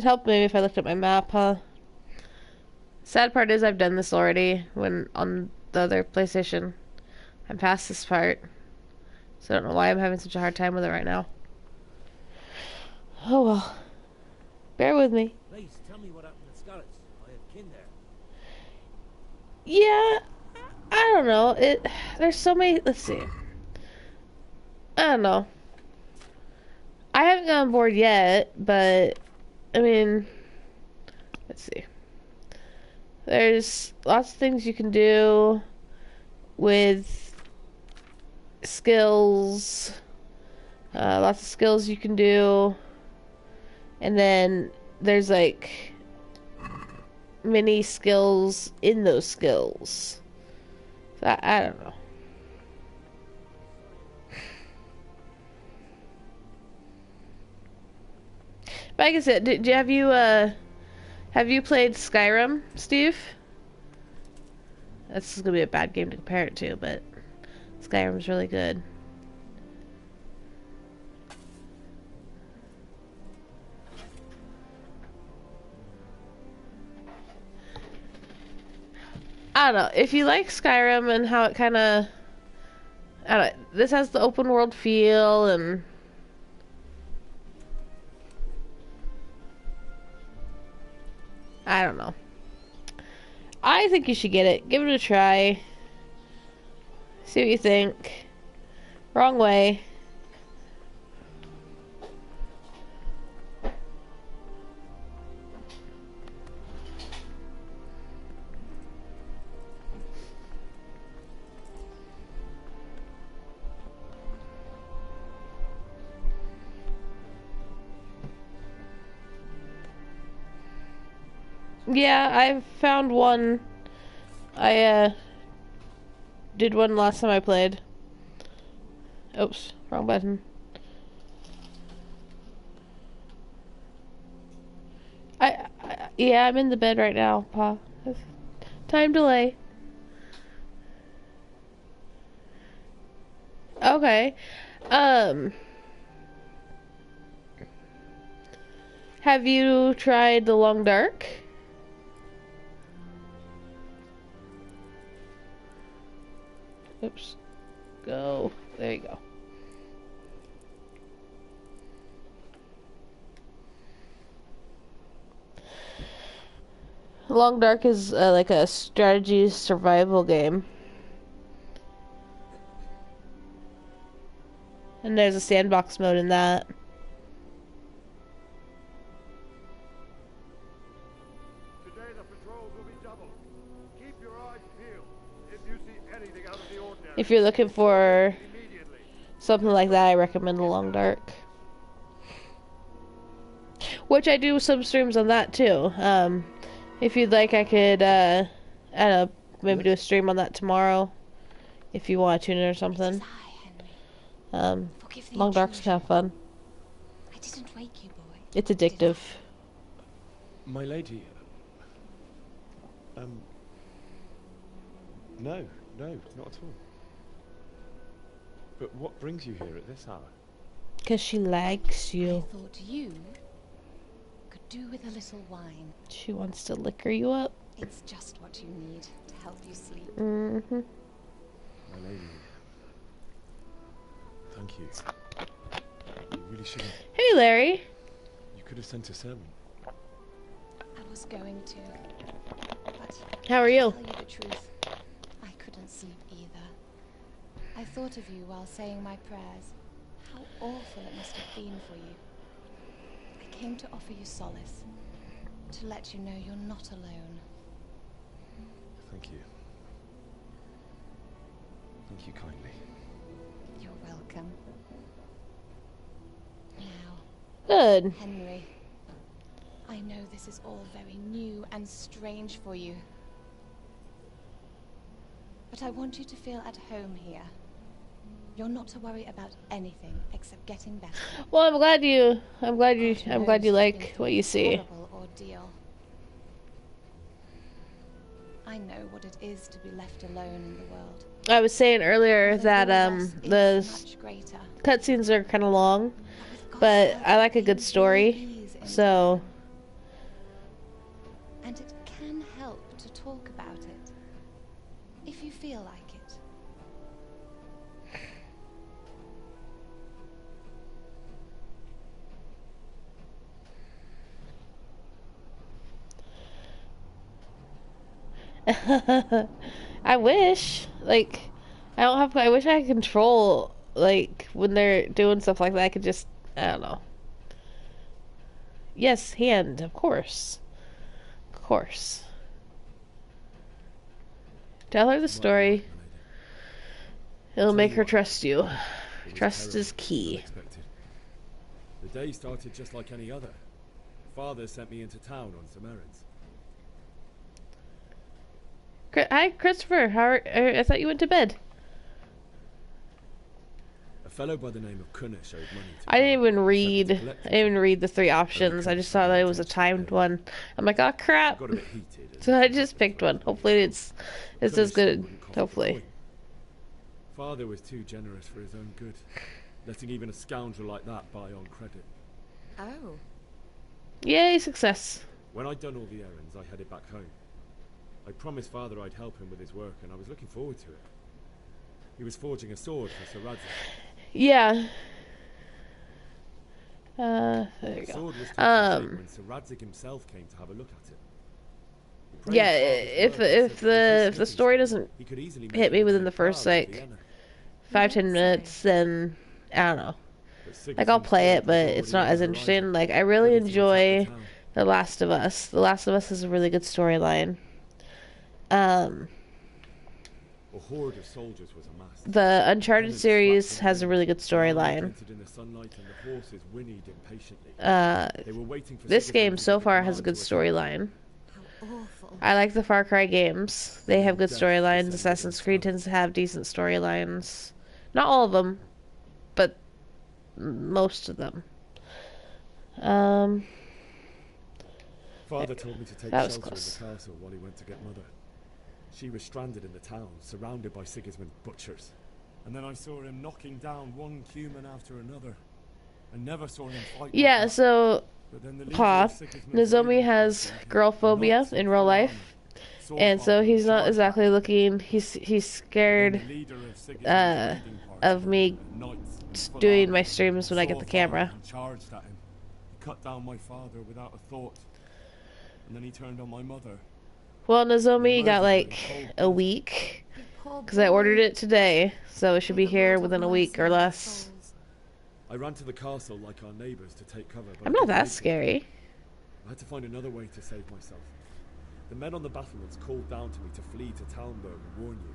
help maybe if I looked at my map, huh? Sad part is I've done this already when on the other PlayStation. I'm past this part. So I don't know why I'm having such a hard time with it right now. Oh well. Bear with me. Please tell me what happened to Scarlet's. I have kin there. Yeah, I don't know. There's so many. Let's see. I don't know. I haven't gone on board yet, but I mean, let's see. There's lots of things you can do with skills, lots of skills you can do, and then there's like many skills in those skills. So I don't know. But like I said, have you played Skyrim, Steve? That's gonna be a bad game to compare it to, but Skyrim's really good. I don't know. If you like Skyrim and how it kind of, I don't know, this has the open world feel and I don't know. I think you should get it. Give it a try. See what you think. Wrong way. Yeah, I found one. I did one last time I played. Oops, wrong button. Yeah, I'm in the bed right now, Pa. Time delay. Okay. Have you tried the Long Dark? Oops. Go. There you go. Long Dark is like a strategy survival game. And there's a sandbox mode in that. Today the patrols will be doubled. Keep your eyes peeled. If you see anything out of the ordinary, If you're looking for something like that, I recommend the Long Dark. Which I do some streams on that too. If you'd like, I could I don't know, maybe do a stream on that tomorrow. If you want to tune in or something. Long Dark's kind of fun. I didn't wake you, boy. It's addictive. My lady. No, not at all. But what brings you here at this hour? Because she likes you. I thought you could do with a little wine. She wants to liquor you up. It's just what you need to help you sleep. Mm-hmm. My lady. Thank you. You really shouldn't. Hey, Larry. You could have sent a servant. I was going to, but how are you? To tell you the truth, I couldn't sleep either. I thought of you while saying my prayers. How awful it must have been for you. I came to offer you solace, to let you know you're not alone. Thank you. Thank you kindly. You're welcome. Now, good. Henry, I know this is all very new and strange for you, but I want you to feel at home here. You're not to worry about anything except getting better. Well, I'm glad you like what you see. Horrible ordeal. I know what it is to be left alone in the world. I was saying earlier that the cutscenes are kind of long, but I like a good story, so. And it can help to talk about it, if you feel like it. I wish, like, I wish I could control, like, when they're doing stuff like that, I could just, I don't know. Yes, hand, of course. Of course. Tell her the story. It'll Tell make you her what, trust you. it was Trust terrible, is key. unexpected. The day started just like any other. Father sent me into town on some errands. Hi, Christopher. I thought you went to bed. A fellow by the name of Kunna showed money to I didn't even read. I didn't even read the 3 options. I just saw that it was a timed one. I'm like, oh crap. got a bit heated. So I just picked one. Hopefully it's as good. Hopefully. Father was too generous for his own good, letting even a scoundrel like that buy on credit. Oh. Yay, success. When I'd done all the errands, I headed back home. I promised Father I'd help him with his work, and I was looking forward to it. He was forging a sword for Sir Radzig. Yeah. There you The go. sword was taken shape when Sir Radzig himself came to have a look at it. He praised Yeah, Father's work and if said the story doesn't he could easily hit me make within it the first proud of like Vienna. 5-10 minutes, then I don't know. Like I'll play it, but it's not as interesting. Like I really enjoy The Last of Us. The Last of Us is a really good storyline. A horde of soldiers was amassed. The Uncharted series has a really good storyline. This game so far has a good storyline. I like the Far Cry games. They have good storylines. Assassin's Creed tends to have decent storylines. Not all of them, but most of them. Father told me to take that was shelter close. in the castle while he went to get Mother. She was stranded in the town, surrounded by Sigismund's butchers. And then I saw him knocking down one human after another. I never saw him fight. Yeah, like that. so But then the leader Pa, of Sigismund's Nozomi raiding has party girl phobia in real life, and so he's not exactly looking. He's scared of me doing my streams when I get the camera. Charged at him. He cut down my father without a thought. And then he turned on my mother. Well, Nozomi got like a week because I ordered it today, so it should be here within a week or less. I ran to the castle like our neighbors to take cover. But I'm not that scary. I had to find another way to save myself. The men on the battlements called down to me to flee to Talmberg and warn you.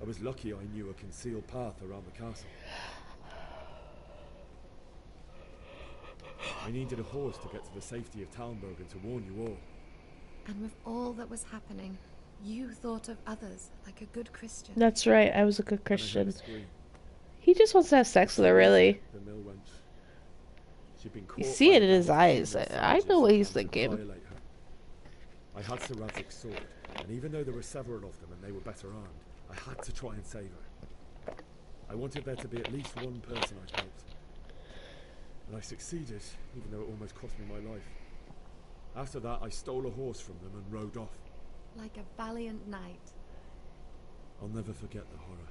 I was lucky I knew a concealed path around the castle. I needed a horse to get to the safety of Talmberg and to warn you all. And with all that was happening, you thought of others like a good Christian. That's right, I was a good Christian. He just wants to have sex with her, really. The mill wench. She'd been You caught see by it in his the eyes. I know what he's soldiers thinking. to violate her. I had Sir Radzig's sword, and even though there were several of them and they were better armed, I had to try and save her. I wanted there to be at least one person I'd helped. And I succeeded, even though it almost cost me my life. After that, I stole a horse from them and rode off. Like a valiant knight. I'll never forget the horror.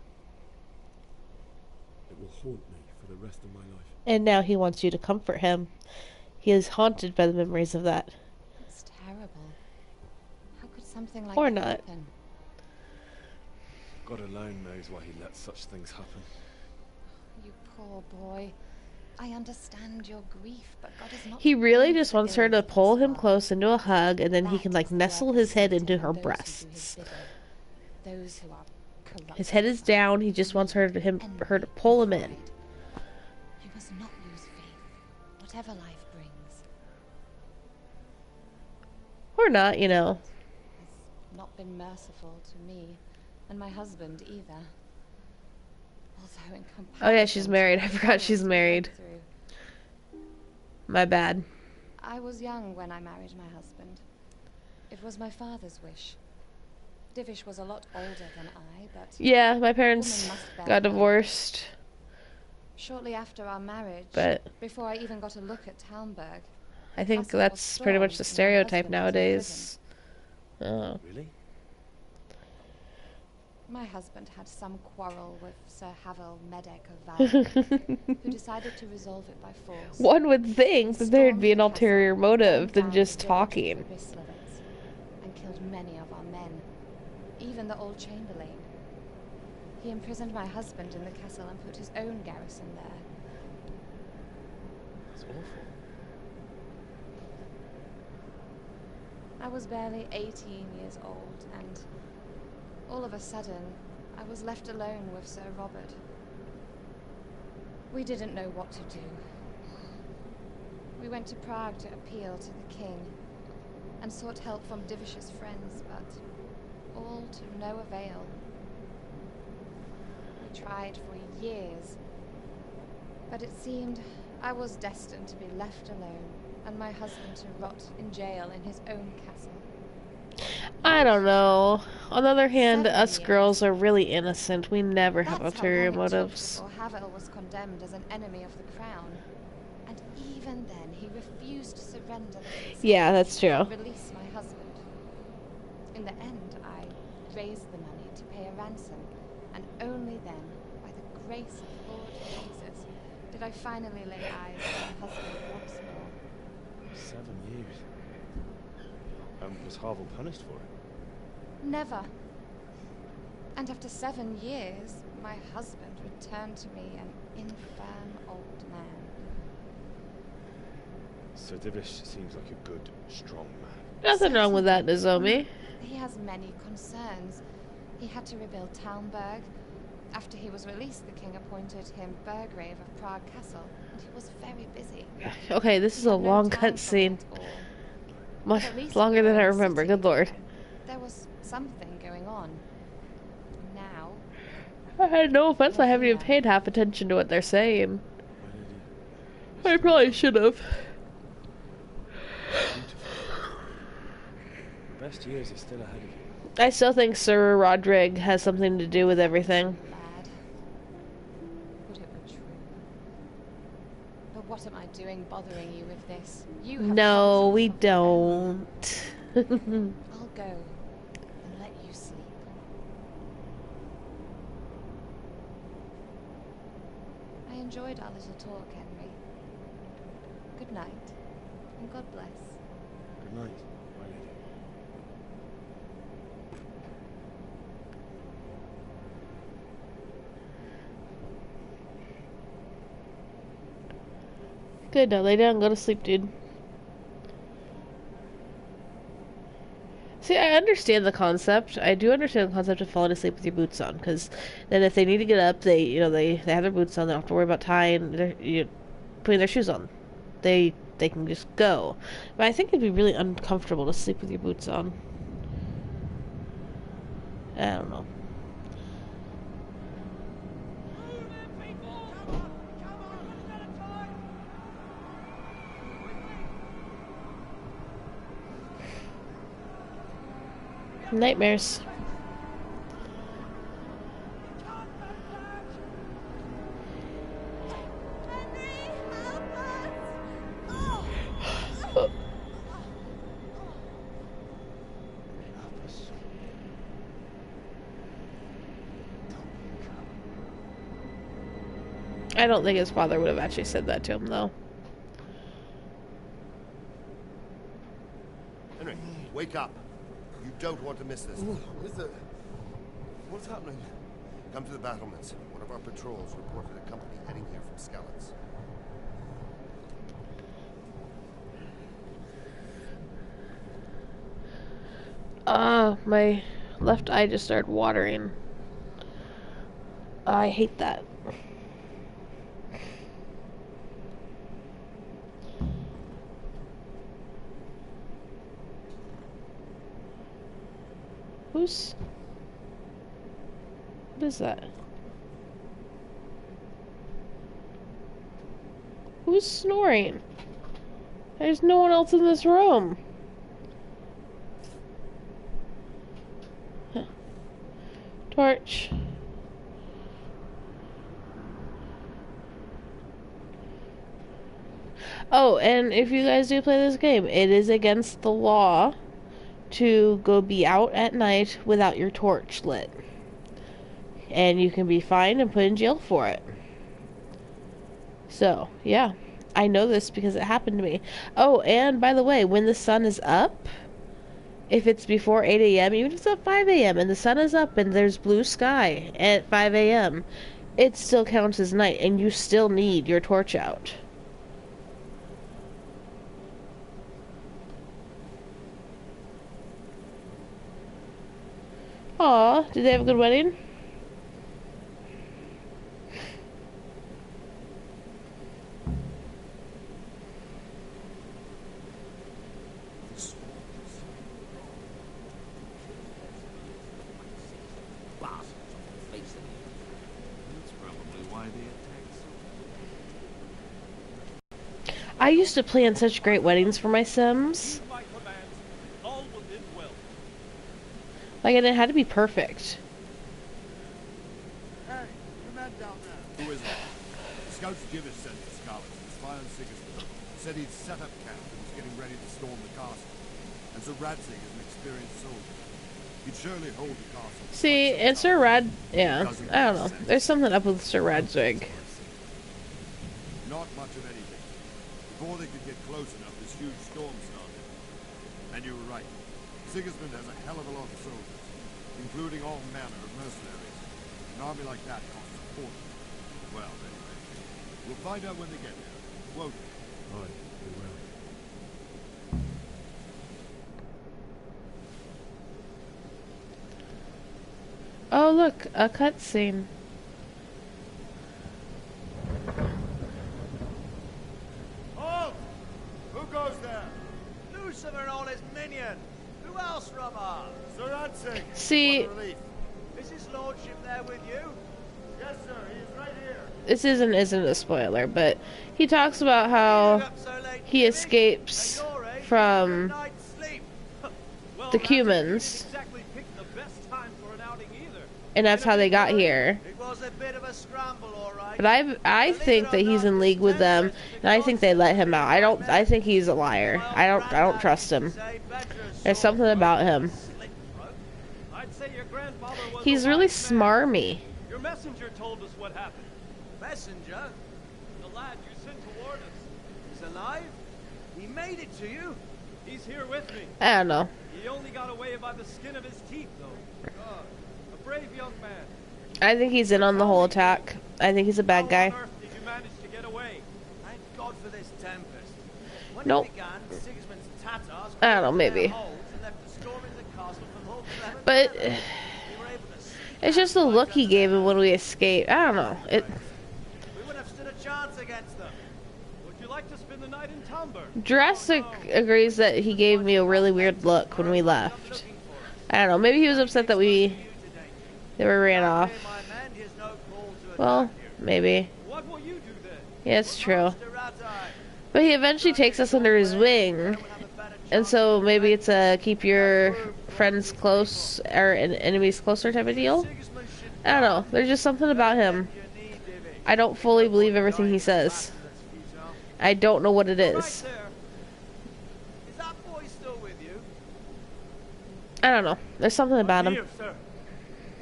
It will haunt me for the rest of my life. And now he wants you to comfort him. He is haunted by the memories of that. It's terrible. How could something like Or that not. happen? God alone knows why he lets such things happen. You poor boy. I understand your grief, but God is not... He really just wants her to pull him close into a hug, and then he can like nestle his head into her breasts. Those who are corrupt. His head is down. He just wants her to pull him in. You must not lose faith, whatever life brings. Or not, you know. Has not been merciful to me, and my husband either. Although in Oh yeah, she's married. I forgot she's married. My bad. I was young when I married my husband. It was my father's wish. Divish was a lot older than I, but... Yeah, my parents got divorced. Shortly after our marriage, But before I even got a look at Talmberg, I think that's pretty much the stereotype nowadays. Oh. Really? my husband had some quarrel with Sir Havel Medek of Valor, who decided to resolve it by force. One would think that there'd be an ulterior motive than just talking. And killed many of our men, even the old chamberlain. He imprisoned my husband in the castle and put his own garrison there. It's awful. I was barely 18 years old, and all of a sudden, I was left alone with Sir Robert. We didn't know what to do. We went to Prague to appeal to the king and sought help from Divish's friends, but all to no avail. We tried for years, but it seemed I was destined to be left alone and my husband to rot in jail in his own castle. I don't know. On the other hand, us girls are really innocent. We never have ulterior motives. Before Havel was condemned as an enemy of the crown, and even then he refused to surrender the Yeah, that's true. and release my husband. In the end, I raised the money to pay a ransom, and only then, by the grace of Lord Jesus, did I finally lay eyes on my husband once more. 7 years. And was Havel punished for it? Never. And after 7 years, my husband returned to me an infirm old man. Sir Divish seems like a good, strong man. Nothing wrong with that, Nozomi. He has many concerns. He had to rebuild Talmberg. After he was released, the king appointed him Burgrave of Prague Castle, and he was very busy. Okay, this is a long cutscene. Much longer than I remember, good lord. There was something going on. Now... I had no offense, I haven't even paid half attention to what they're saying. I probably should have. The best years are still ahead of you. I still think Sir Roderick has something to do with everything. Bad. Would it were true. But what am I doing bothering you with this? You have No, we don't. I'll go and let you sleep. I enjoyed our little talk, Henry. Good night, and God bless. Good night, my lady. Good, now lay down and go to sleep, dude. See, I understand the concept. I do understand the concept of falling asleep with your boots on, because then if they need to get up, they have their boots on. They don't have to worry about tying, putting their shoes on. They can just go. But I think it'd be really uncomfortable to sleep with your boots on. I don't know. Nightmares. I don't think his father would have actually said that to him, though. Henry, wake up. You don't want to miss this. What's happening? Come to the battlements. One of our patrols reported a company heading here from Skalitz. My left eye just started watering. I hate that. What is that? Who's snoring? There's no one else in this room. Huh. Torch. Oh, and if you guys do play this game, it is against the law to go be out at night without your torch lit. And you can be fined and put in jail for it. So, yeah. I know this because it happened to me. Oh, and by the way, when the sun is up, if it's before 8 a.m., even if it's at 5 a.m. and the sun is up and there's blue sky at 5 a.m., it still counts as night and you still need your torch out. Aw, did they have a good wedding? I used to plan such great weddings for my Sims. Like, and it had to be perfect. Hey, the man down there. Who is it? Scouts Jim is sent to Scarlet to spy on Sigismund. Said he'd set up camp and was getting ready to storm the castle. And Sir Radzig is an experienced soldier. He'd surely hold the castle. See, and Sir Rad... Yeah, I don't know. There's something up with Sir Radzig. Not much of anything. Before they could get close enough, this huge storm started. And you were right. Sigismund has a hell of a lot of soldiers, including all manner of mercenaries. An army like that costs a fortune. Well, anyway, we'll find out when they get there, won't we? Aye, we will. Oh, look, a cutscene. Halt! Who goes there? Lucifer and all his minion. Who else, Rama? Sir Radzig. See, Is his lordship there with you? Yes, sir. He is right here. this isn't a spoiler, but he talks about how he escapes from the Cumans, and that's how they got here. It was a bit of a scramble, all right. But I think that he's in league with them, and I think they let him out. I think he's a liar. I don't trust him. There's something about him. He's really smarmy. Your messenger told us what happened. Messenger? The lad you sent toward us. He's alive? He made it to you? He's here with me. I don't know. He only got away by the skin of his teeth, though. God, a brave young man. I think he's in on the whole attack. I think he's a bad guy. How on earth did you manage to get away? Thank God for this tempest. When Nope. it began, Sigismund's Tatars I don't know, maybe. holds and left the storm in the castle from Hull to Lemon. But it's just the look he gave him when we escaped. I don't know. We wouldn't have stood a chance against them. Would you like to spend the night in Tomberg? Jurassic agrees that he gave me a really weird look when we left. I don't know. Maybe he was upset that we ran off. Well, maybe. What will you do then? Yeah, it's true. But he eventually takes us under his wing, and so maybe it's a keep your friends close or enemies closer type of deal. I don't know. There's just something about him. I don't fully believe everything he says. I don't know what it is. Is that boy still with you? I don't know. There's something about him. You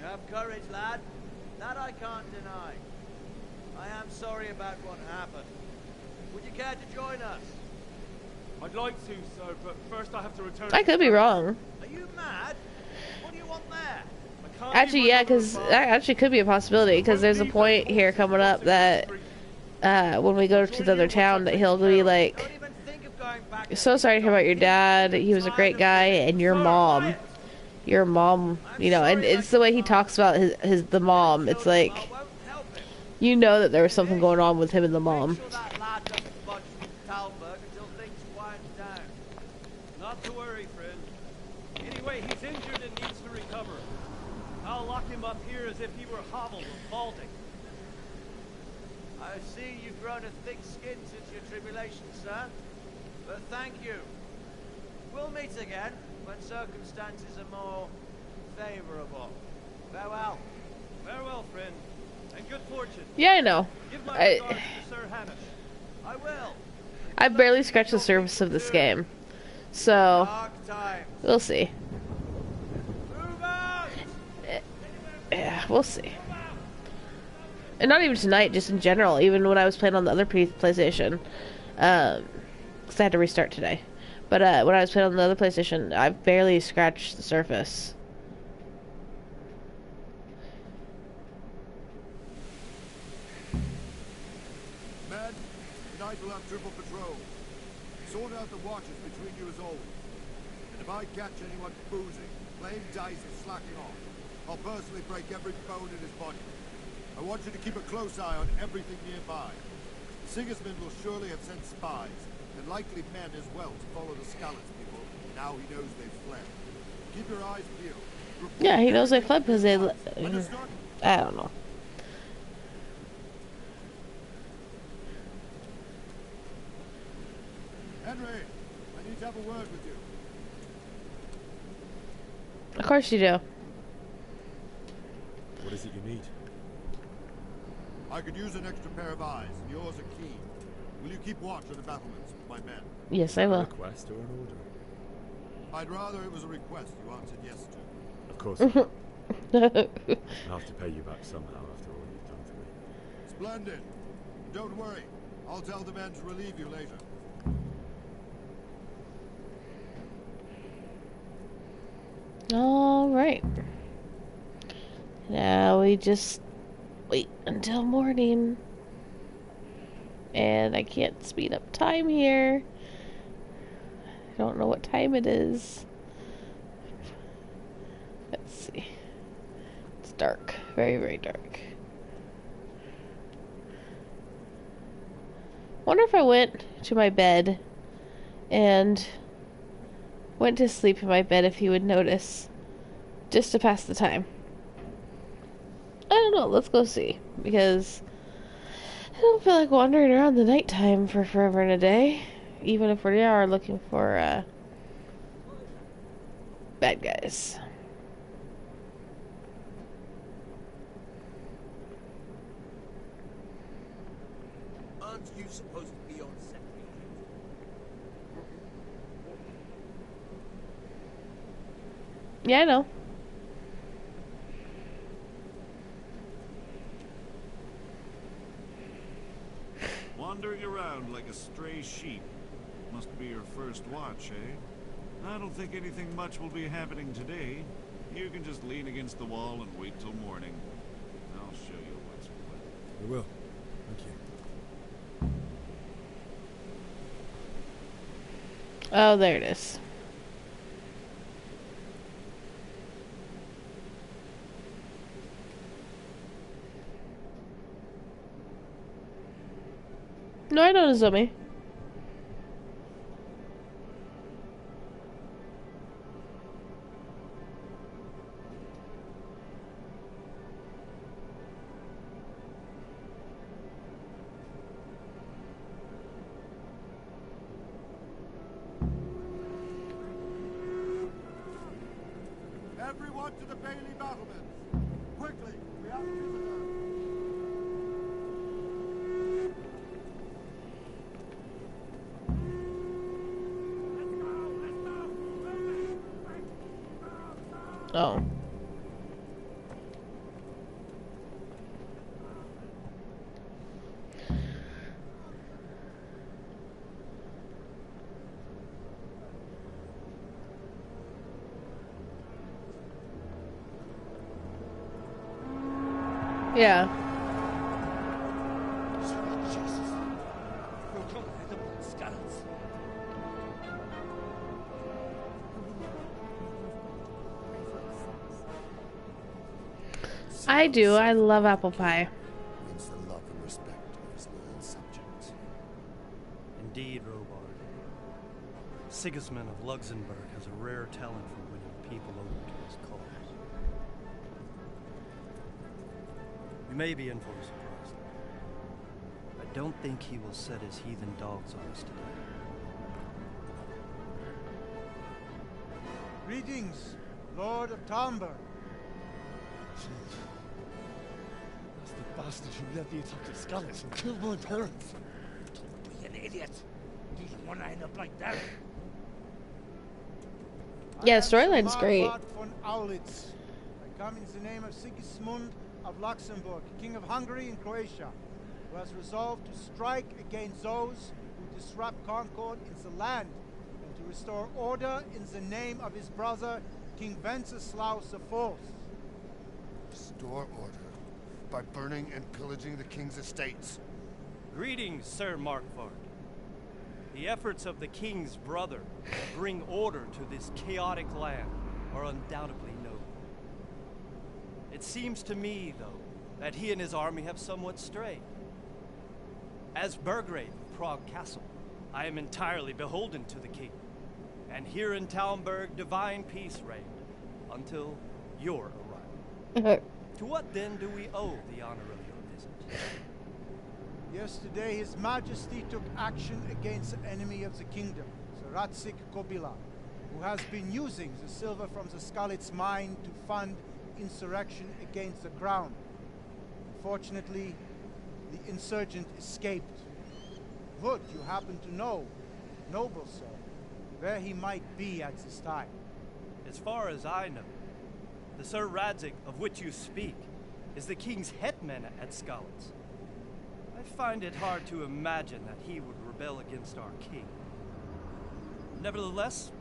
have courage, lad. That I can't deny. I am sorry about what happened. Would you care to join us? I'd like to, sir, but first I have to return. I could be wrong. Are you mad? What do you want there? Actually, yeah, because that actually could be a possibility, because there's a point here coming up that when we go to the other town that he'll be like, so sorry to hear about your dad, he was a great guy, and your mom, you know, and it's the way he talks about the mom. It's like, you know that there was something going on with him and the mom. Not to worry, friend. Anyway, he's injured and needs to recover. I'll lock him up here as if he were hobbled or balding. I see you've grown a thick skin since your tribulation, sir. But thank you. We'll meet again when circumstances are more favorable. Farewell. Farewell, friend. And good fortune. Yeah, I know. Give my regards to Sir Hamish. I will. I barely scratched the surface of this game, so we'll see. Yeah, we'll see. And not even tonight, just in general. Even when I was playing on the other PlayStation, because I had to restart today. But when I was playing on the other PlayStation, I barely scratched the surface. Men, tonight we'll have triple patrol. Sort out the watches between you as always. And if I catch anyone boozing, playing dice, or slacking off, I'll personally break every bone in his body. I want you to keep a close eye on everything nearby. Sigismund will surely have sent spies, and likely men as well, to follow the Skalitz people. Now he knows they've fled. Keep your eyes peeled. Yeah, he knows they fled because they... I don't know. Henry, I need to have a word with you. Of course you do. What is it you need? I could use an extra pair of eyes, and yours are keen. Will you keep watch on the battlements with my men? Yes, I will. A request or an order? I'd rather it was a request you answered yes to. Of course I will. I'll have to pay you back somehow after all you've done to me. Splendid. Don't worry. I'll tell the men to relieve you later. All right. Now we just wait until morning. And I can't speed up time here. I don't know what time it is. Let's see. It's dark. Very, very dark. Wonder if I went to my bed and went to sleep in my bed if he would notice. Just to pass the time. I don't know. Let's go see. Because I don't feel like wandering around the nighttime for forever and a day. Even if we are looking for bad guys. Aren't you supposed to be on set? Yeah, I know. Wandering around like a stray sheep. Must be your first watch, eh? I don't think anything much will be happening today. You can just lean against the wall and wait till morning. I'll show you what's what. I will. Thank you. Oh, there it is. No, I know Nozomi. Everyone to the Bailey battlements! Quickly, we have visitors! Oh. Yeah. I do. I love apple pie. Wins the love and respect of his loyal subjects. Indeed, Robard. Sigismund of Luxembourg has a rare talent for winning people over to his cause. You may be in for a surprise. I don't think he will set his heathen dogs on us today. Greetings, Lord of Talmberg. That's the bastard who led the attack at Scarlet and killed my parents. Don't be an idiot. You don't want to end up like that. Yeah, the storyline's great. Von Aulitz. I come in the name of Sigismund of Luxembourg, King of Hungary and Croatia, who has resolved to strike against those who disrupt concord in the land and to restore order in the name of his brother, King Wenceslaus IV. Restore order by burning and pillaging the king's estates. Greetings, Sir Markvard. The efforts of the king's brother to bring order to this chaotic land are undoubtedly noble. It seems to me, though, that he and his army have somewhat strayed. As Burgrave of Prague Castle, I am entirely beholden to the king, and here in Talmberg divine peace reigned until your arrival. To what then do we owe the honor of your visit? Yesterday, His Majesty took action against an enemy of the kingdom, the Ratzik Kobila, who has been using the silver from the Skalitz mine to fund insurrection against the crown. Unfortunately, the insurgent escaped. Would you happen to know, noble sir, where he might be at this time? As far as I know, the Sir Radzik of which you speak is the king's hetman at Skalitz. I find it hard to imagine that he would rebel against our king. Nevertheless,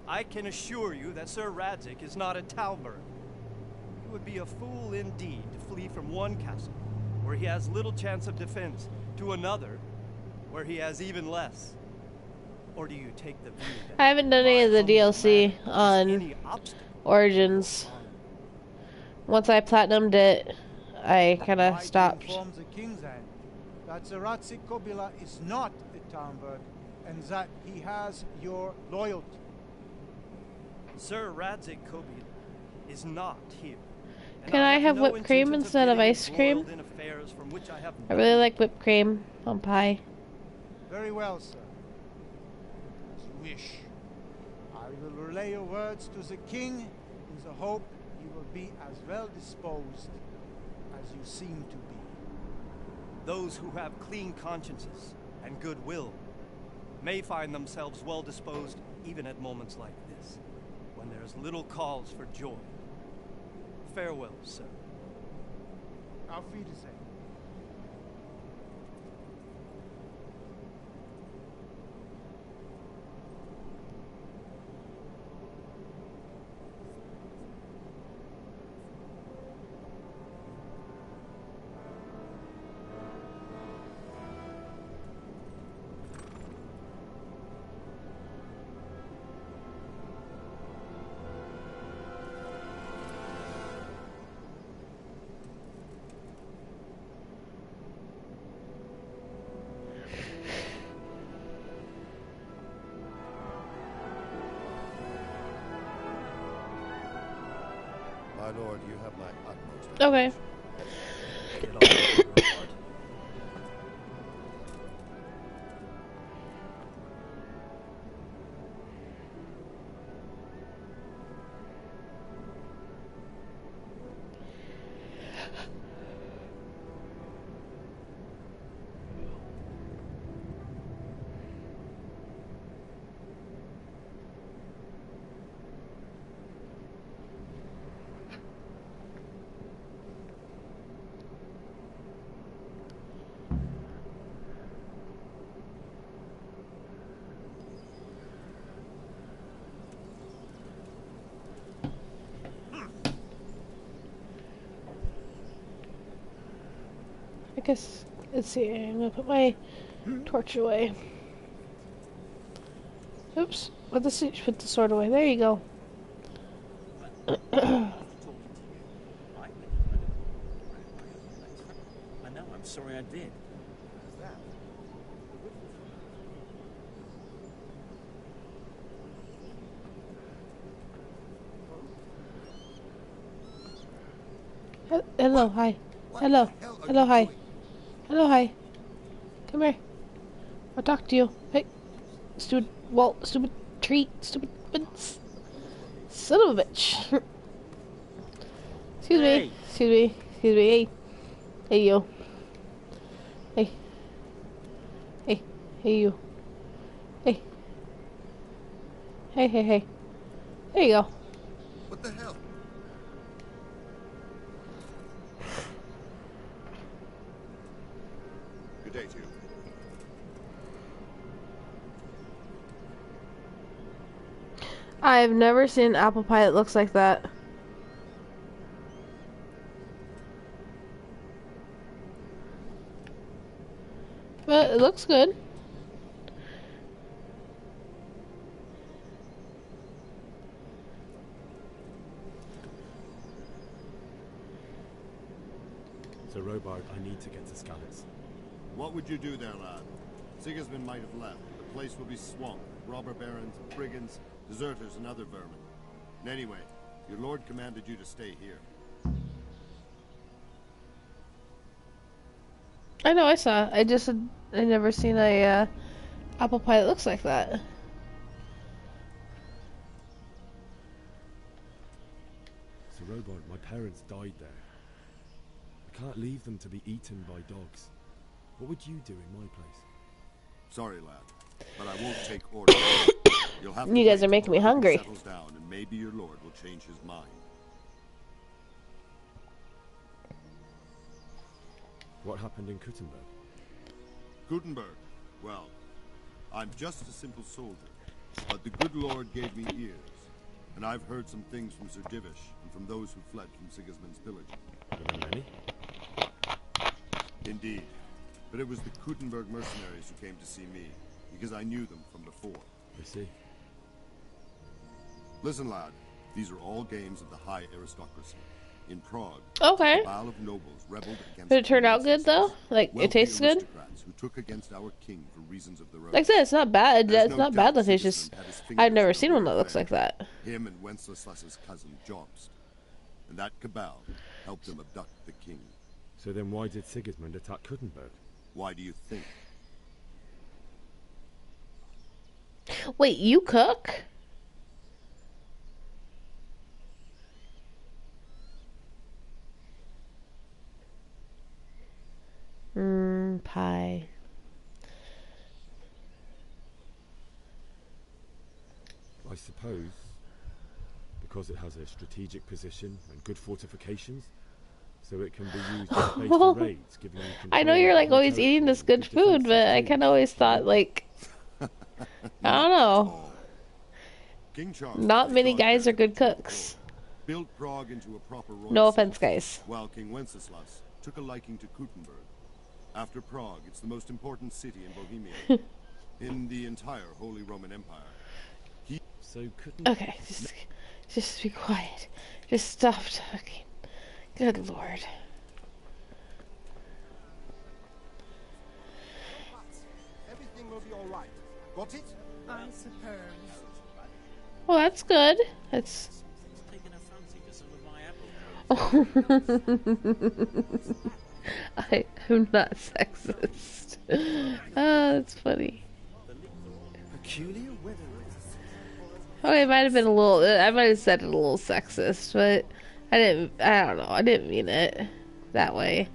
I can assure you that Sir Radzik is not a Talbert. He would be a fool indeed to flee from one castle, where he has little chance of defense, to another, where he has even less. Or do you take the view that I haven't done any of the DLC on Origins. Once I platinumed it, I kind of stopped. Inform the king then that the Ratzik Kobila is not a Talbert, and that he has your loyalty. Sir Radzik Kobila is not here. Can I have whipped cream instead of ice cream? I really like whipped cream on pie. Very well, sir. As you wish. I will relay your words to the king in the hope he will be as well disposed as you seem to be. Those who have clean consciences and goodwill may find themselves well disposed even at moments like this, when there is little cause for joy. Farewell, sir. Auf Wiedersehen. My lord, you have my utmost. Okay. I guess, let's see, I'm gonna put my torch away. Oops, put the sword away. There you go. I know, I'm sorry I did. Hello, hi. Hello. Hello, hi. Hello, hi. Come here. I'll talk to you. Hey. Stupid wall, stupid tree, stupid son of a bitch. Excuse me. Excuse me. Excuse me. Hey. Hey, you. Hey. Hey. Hey, you. Hey. Hey, hey, hey. There you go. What the hell? Good day to you. I've never seen an apple pie that looks like that. But it looks good. Sir Robard, I need to get to Skalitz. What would you do there, lad? Sigismund might have left. The place will be swamped. Robber barons, brigands, deserters, and other vermin. And anyway, your lord commanded you to stay here. I know, I saw. I never seen a apple pie that looks like that. Sir Robert, my parents died there. I can't leave them to be eaten by dogs. What would you do in my place? Sorry, lad, but I won't take orders. You'll have to You guys wait are making until me everything hungry. settles down, and maybe your lord will change his mind. What happened in Kuttenberg? Gutenberg. Well, I'm just a simple soldier, but the good Lord gave me ears, and I've heard some things from Sir Divish and from those who fled from Sigismund's pillaging. Were there many? Indeed, but it was the Kuttenberg mercenaries who came to see me, because I knew them from before. I see. Listen, lad, these are all games of the high aristocracy. In Prague, Okay. the cabal of nobles rebelled against. Did it turn out good though? Like it tastes good? Aristocrats who took against our king for reasons of their own. Like I said, it's not bad. There's It's no not bad. doubt It's just Sigismund had his I've fingers never in the seen one whole that looks affair. like that. Him and Wenceslas's cousin Jobst, and that cabal helped him abduct the king. So then why did Sigismund attack Kuttenberg? Why do you think? Wait, you cook? Pie. I suppose because it has a strategic position and good fortifications, so it can be used as a base for raids, giving you I know you're like always eating this good food, but I kind of always thought like I don't know. King Charles Not many guys are good cooks. built Prague into a proper royal No city, offense, guys. while King Wenceslas took a liking to Kuttenberg. After Prague, it's the most important city in Bohemia, in the entire Holy Roman Empire. Okay, just be quiet. Just stop talking. Good Lord. Everything will be all right. Got it? I suppose. Well, that's good. That's. Taking a fancy for some of my apples. I am not sexist. Oh, that's funny. Peculiar weather. Oh, it might have been a little. I might have said it a little sexist, but I didn't. I don't know. I didn't mean it that way.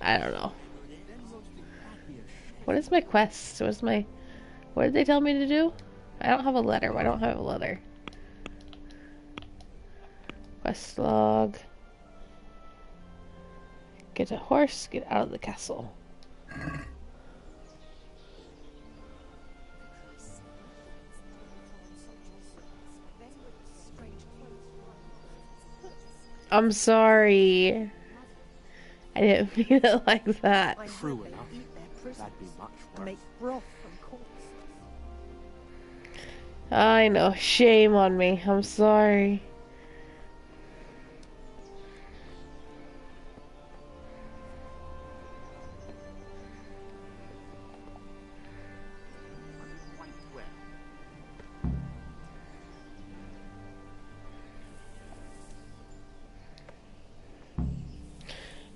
I don't know. What is my quest? What did they tell me to do? I don't have a letter. Why don't I have a letter? Quest log. Get a horse. Get out of the castle. I'm sorry. I didn't mean it like that. True enough. That'd be much worse. Make broth from corpses. I know. Shame on me. I'm sorry.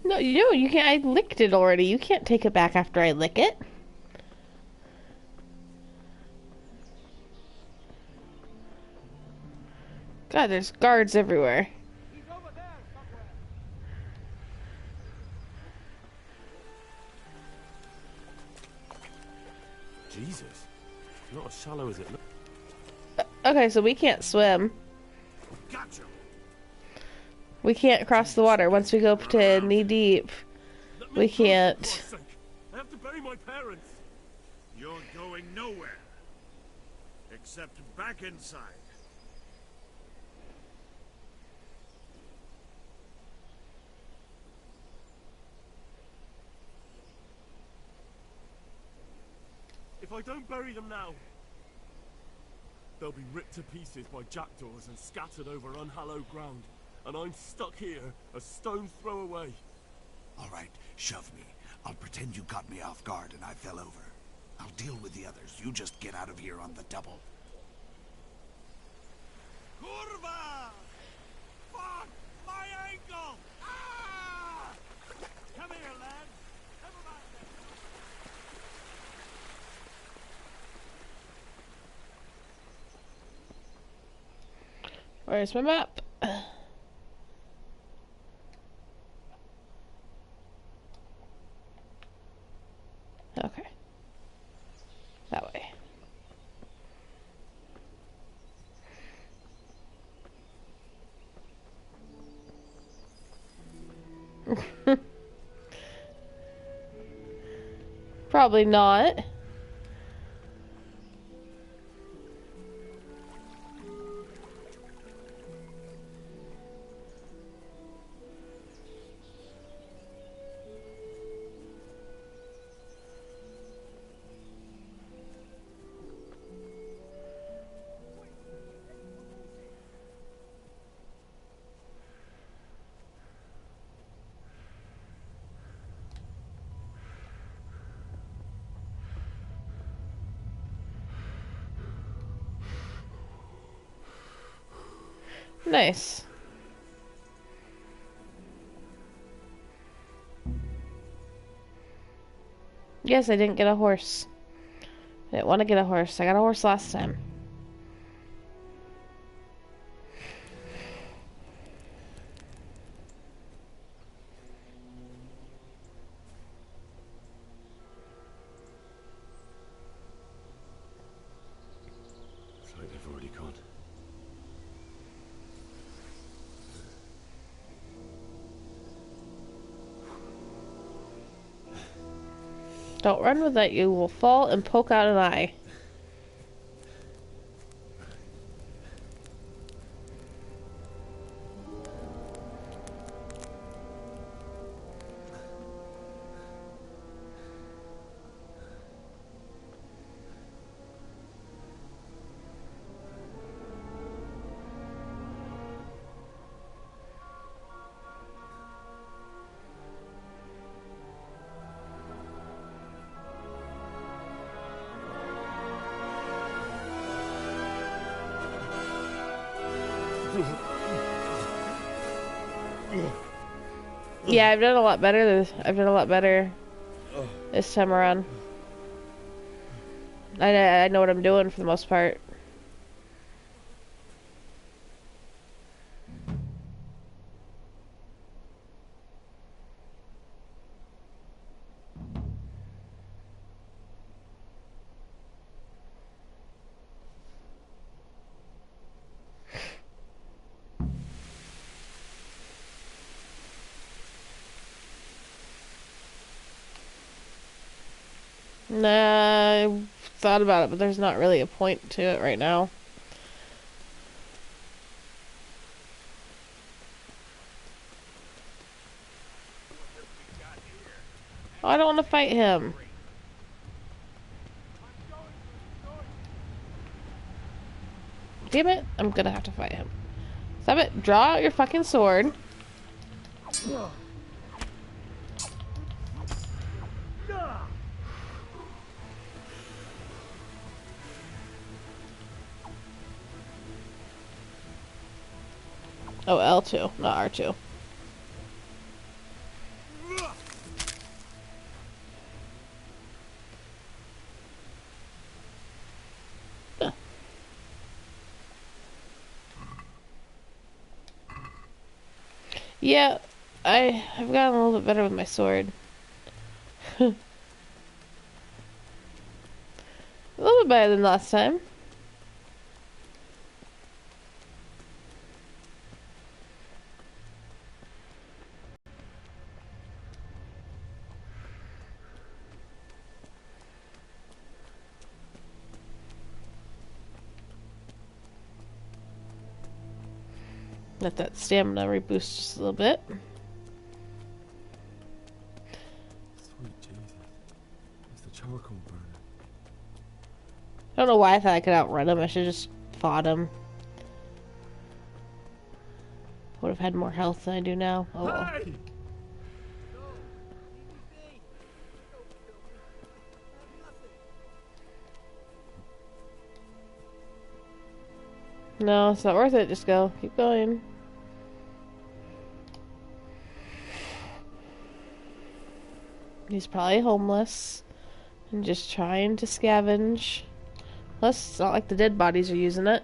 No, you can't. I licked it already. You can't take it back after I lick it. God, there's guards everywhere. Jesus, not as shallow as it looks. Okay, so we can't swim. Gotcha. We can't cross the water. Once we go up to knee deep, we can't. I have to bury my parents. You're going nowhere. Except back inside. If I don't bury them now, they'll be ripped to pieces by jackdaws and scattered over unhallowed ground. And I'm stuck here, a stone's throw away. All right, shove me. I'll pretend you caught me off guard and I fell over. I'll deal with the others. You just get out of here on the double. Kurva! Fuck! My ankle! Ah! Come here, lad. Never mind. Where's my map? Okay. That way. Probably not. Nice. Yes, I didn't get a horse. I didn't want to get a horse. I got a horse last time. It's like they've already gone. Don't run with that. You will fall and poke out an eye. Yeah, I've done a lot better. I've done a lot better this time around. I know what I'm doing for the most part. Nah, I thought about it, but there's not really a point to it right now. Oh, I don't want to fight him. Damn it, I'm gonna have to fight him. Stop it, draw out your fucking sword. Oh, L2, not R2. Yeah, I've gotten a little bit better with my sword. A little bit better than last time. Let that stamina reboost just a little bit. Sweet Jesus. It's the charcoal burner. I don't know why I thought I could outrun him. I should have just fought him. Would have had more health than I do now. Oh well. Hey! No, it's not worth it. Just go. Keep going. He's probably homeless and just trying to scavenge. Plus, it's not like the dead bodies are using it.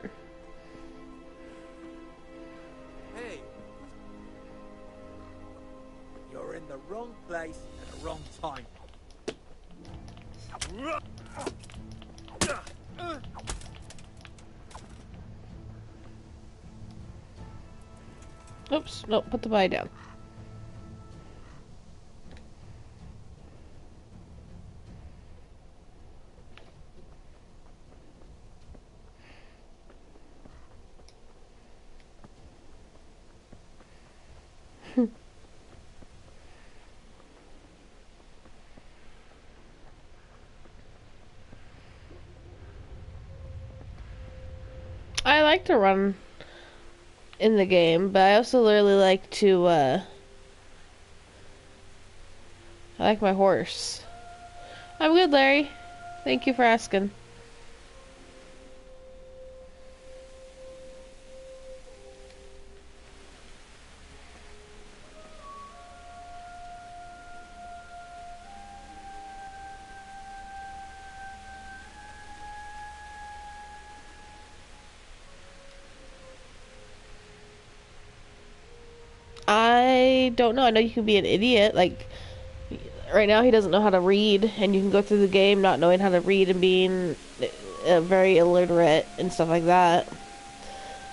Oops, no, put the body down. I like to run in the game, but I also really like to, I like my horse. I'm good, Larry. Thank you for asking. I don't know. I know you can be an idiot. Like, right now he doesn't know how to read, and you can go through the game not knowing how to read and being very illiterate and stuff like that.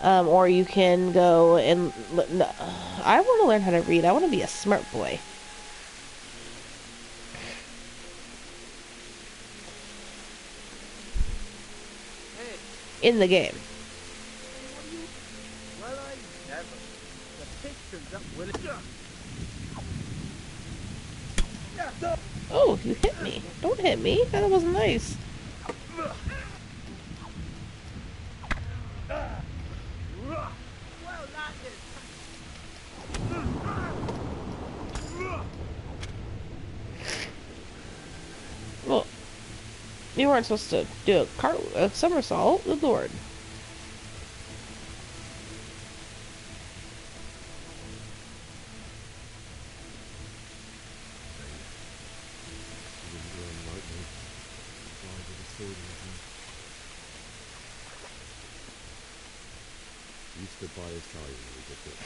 Or you can go and... No, I want to learn how to read. I want to be a smart boy. In the game. Well, I never. The pictures up will. Oh, you hit me. Don't hit me. That wasn't nice. Well, you weren't supposed to do a somersault. Good lord. You stood by his side when he did this.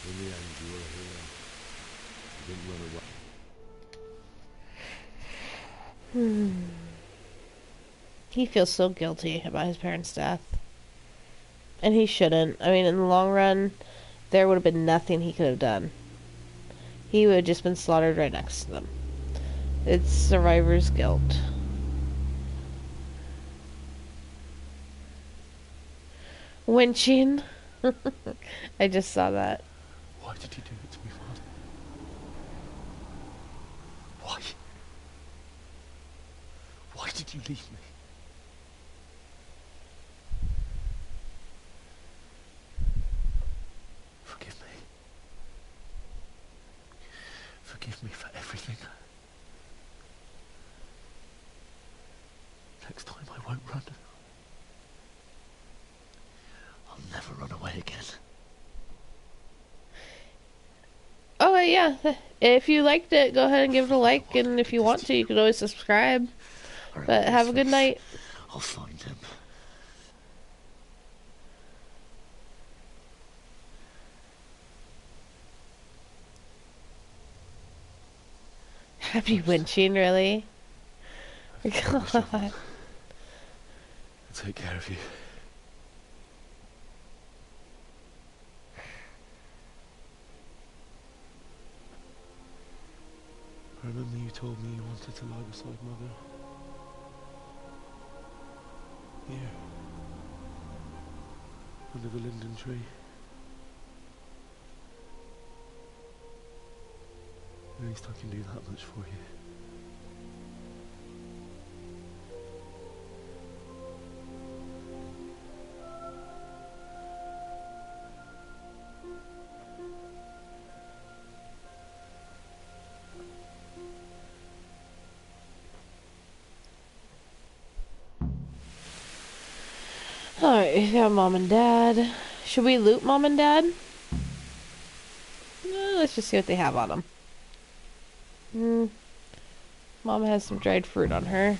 In the end, you were a hero. You didn't run away. He feels so guilty about his parents' death. And he shouldn't. I mean, in the long run, there would have been nothing he could have done. He would have just been slaughtered right next to them. It's survivor's guilt. Winching. I just saw that. Why did you do it to me, Father? Why? Why did you leave me? Forgive me. Forgive me for everything. Next time I won't run. I'll never run away again. Oh, yeah. If you liked it, go ahead and give it a like. And if you want to, you can always subscribe. But have a good night. I'll find him. Happy winching, really? God. I'll take care of you. I remember you told me you wanted to lie beside Mother. Here. Under the linden tree. At least I can do that much for you. Alright, we got Mom and Dad. Should we loot Mom and Dad? Let's just see what they have on them. Mom has some dried fruit on her.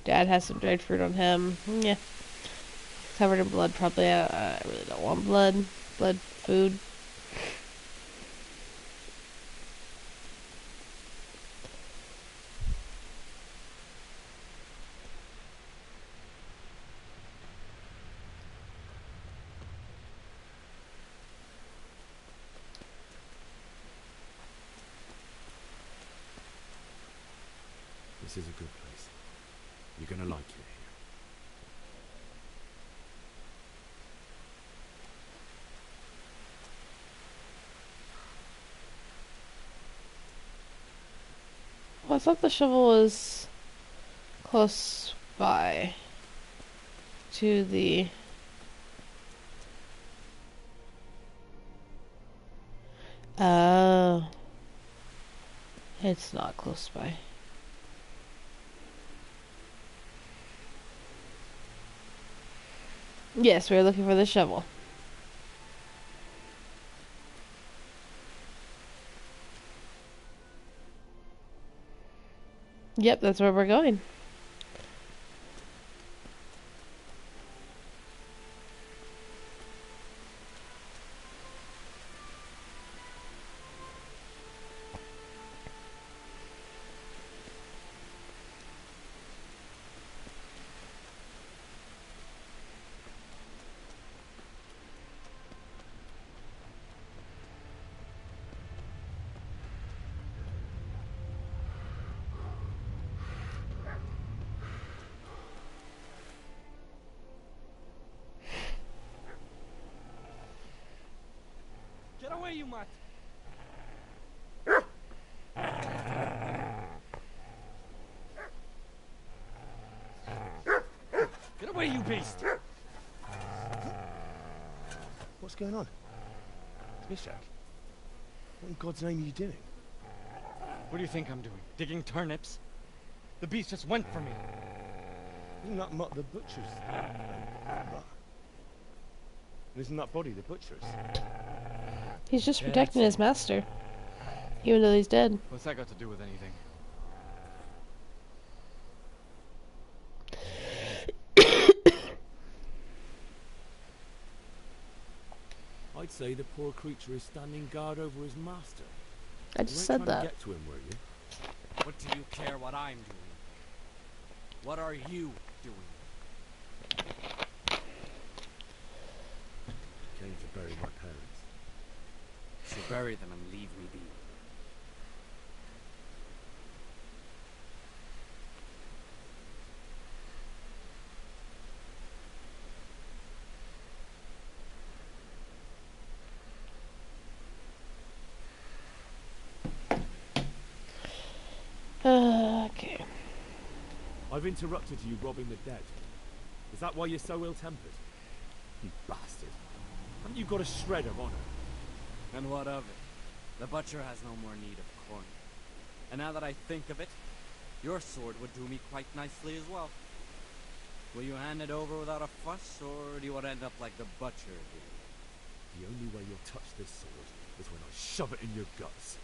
Dad has some dried fruit on him. Yeah. Covered in blood, probably. I really don't want blood. Blood food. This is a good place. You're gonna like it here. Well, I thought the shovel was close by to the... Oh. It's not close by. Yes, we're looking for the shovel. Yep, that's where we're going. Get away, you mutt! Get away, you beast! What's going on? Mishak? What in God's name are you doing? What do you think I'm doing? Digging turnips? The beast just went for me. Isn't that not the butcher's? Isn't that body the butcher's? He's just protecting his master. Even though he's dead. What's that got to do with anything? I'd say the poor creature is standing guard over his master. I just said that. Get to him, were you? What do you care what I'm doing? What are you doing? Came to bury my parents. So bury them and leave me be. Okay. I've interrupted you robbing the dead. Is that why you're so ill-tempered? You bastard. Haven't you got a shred of honor? And what of it? The butcher has no more need of coin. And now that I think of it, your sword would do me quite nicely as well. Will you hand it over without a fuss, or do you want to end up like the butcher did? The only way you'll touch this sword is when I shove it in your guts.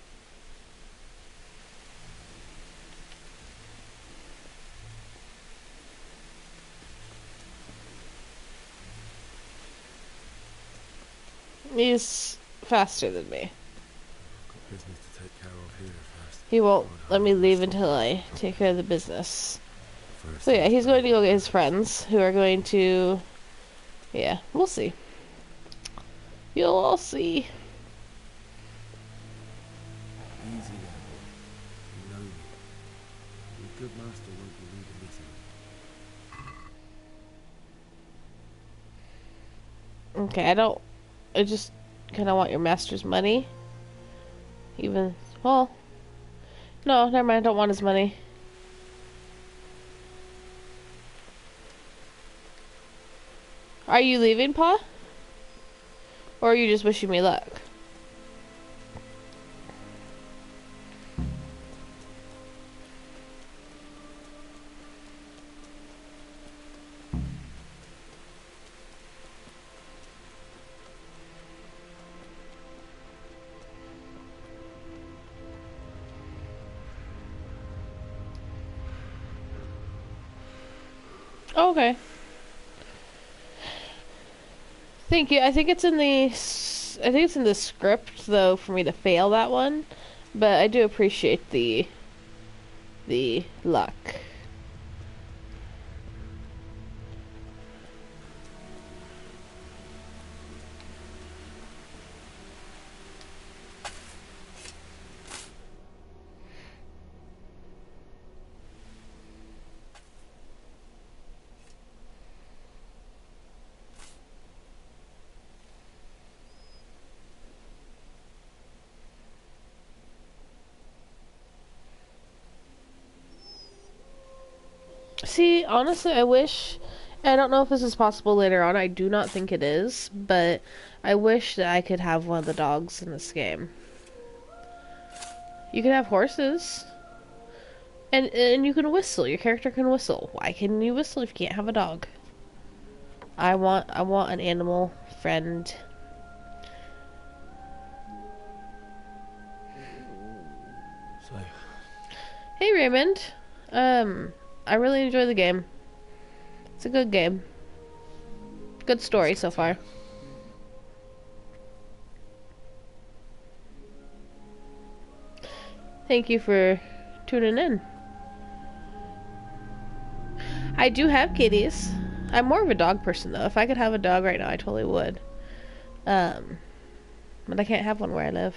He's faster than me. Got business to take care of here first. He won't let me leave until I take care of the business. So yeah, he's going to go get his friends, who are going to... Yeah, we'll see. You'll all see. Easy there, boy. You know me. Your good master won't be leaving this out. Okay, I just kind of want your master's money. Even, well... No, never mind, I don't want his money. Are you leaving, Pa? Or are you just wishing me luck? Okay. Thank you. I think it's in the script though for me to fail that one, but I do appreciate the luck. See, honestly, I wish. I don't know if this is possible later on. I do not think it is, but I wish that I could have one of the dogs in this game. You can have horses, and you can whistle. Your character can whistle. Why can you whistle if you can't have a dog? I want an animal friend. So, Hey Raymond, I really enjoy the game. It's a good game. Good story so far. Thank you for tuning in. I do have kitties. I'm more of a dog person though. If I could have a dog right now, I totally would. But I can't have one where I live.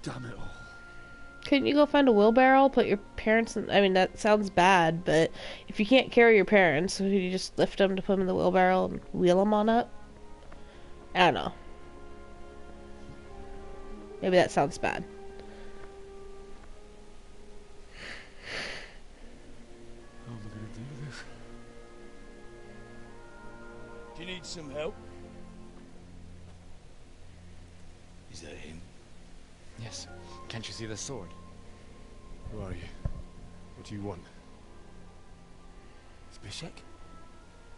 Damn it all. Couldn't you go find a wheelbarrow, put your parents in... I mean, that sounds bad, but if you can't carry your parents, could you just lift them to put them in the wheelbarrow and wheel them on up? I don't know. Maybe that sounds bad. How am I going to do this? do you need some help? Is that him? Yes. Can't you see the sword? Who are you? What do you want? Zbyszek?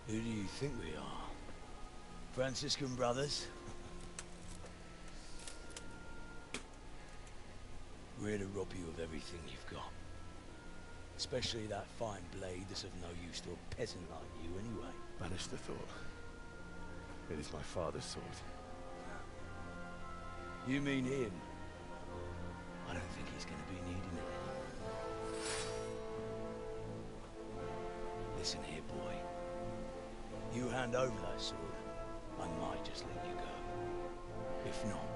Who do you think we are? Franciscan brothers? We're here to rob you of everything you've got. Especially that fine blade that's of no use to a peasant like you anyway. Banish the thought. It is my father's sword. You mean him? I don't think he's going to be needing it. Listen here, boy. You hand over that sword, I might just let you go. If not,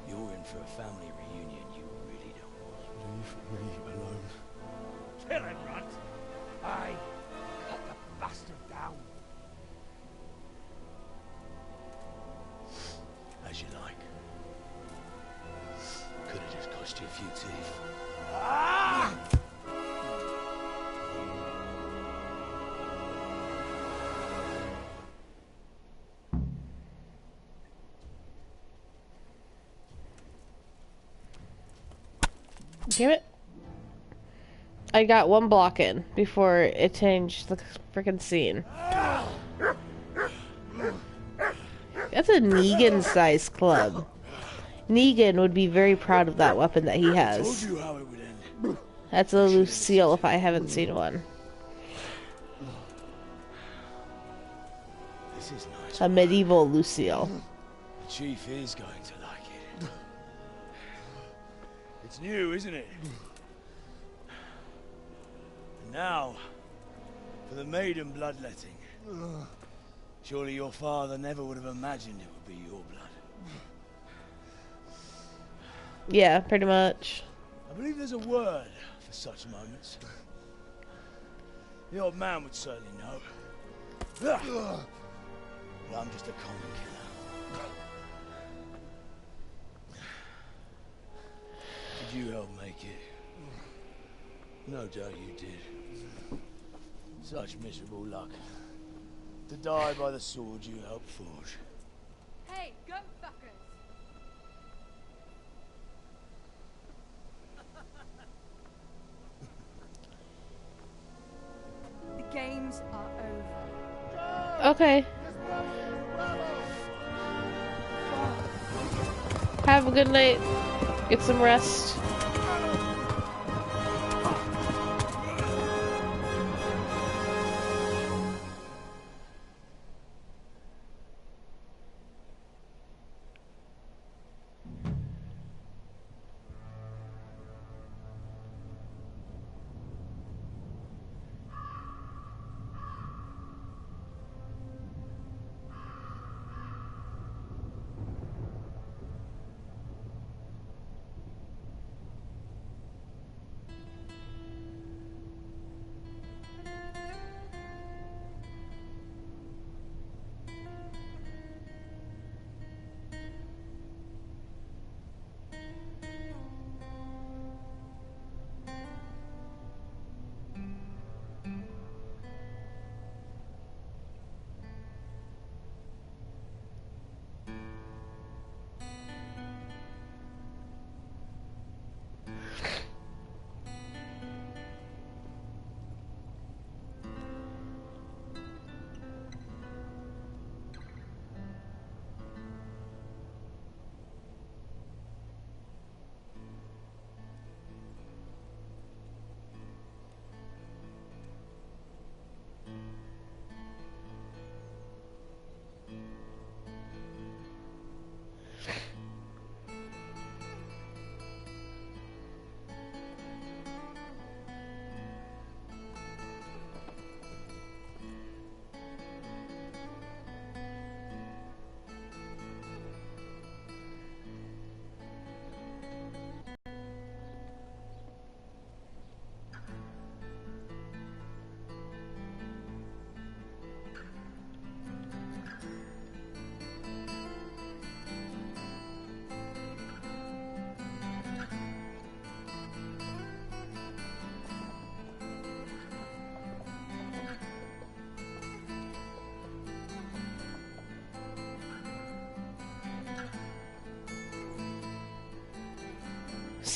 you're in for a family reunion you really don't want. Leave me alone. Kill him, Runt! Aye, cut the bastard down. As you like. Could have just cost you a few teeth. Ah! Damn it. I got one block in before it changed the freaking scene. That's a Negan-sized club. Negan would be very proud of that weapon that he has. Told you how it would end. That's a Lucille if I haven't seen one. This is nice. A medieval Lucille. The chief is going to like it. It's new, isn't it? And now, for the maiden bloodletting. Surely your father never would have imagined it would be your blood. Yeah, pretty much. I believe there's a word for such moments. The old man would certainly know. But I'm just a common killer. Did you help make it? No doubt you did. Such miserable luck. To die by the sword you helped forge. Hey, go fuckers! The games are over. Okay. Have a good night. Get some rest.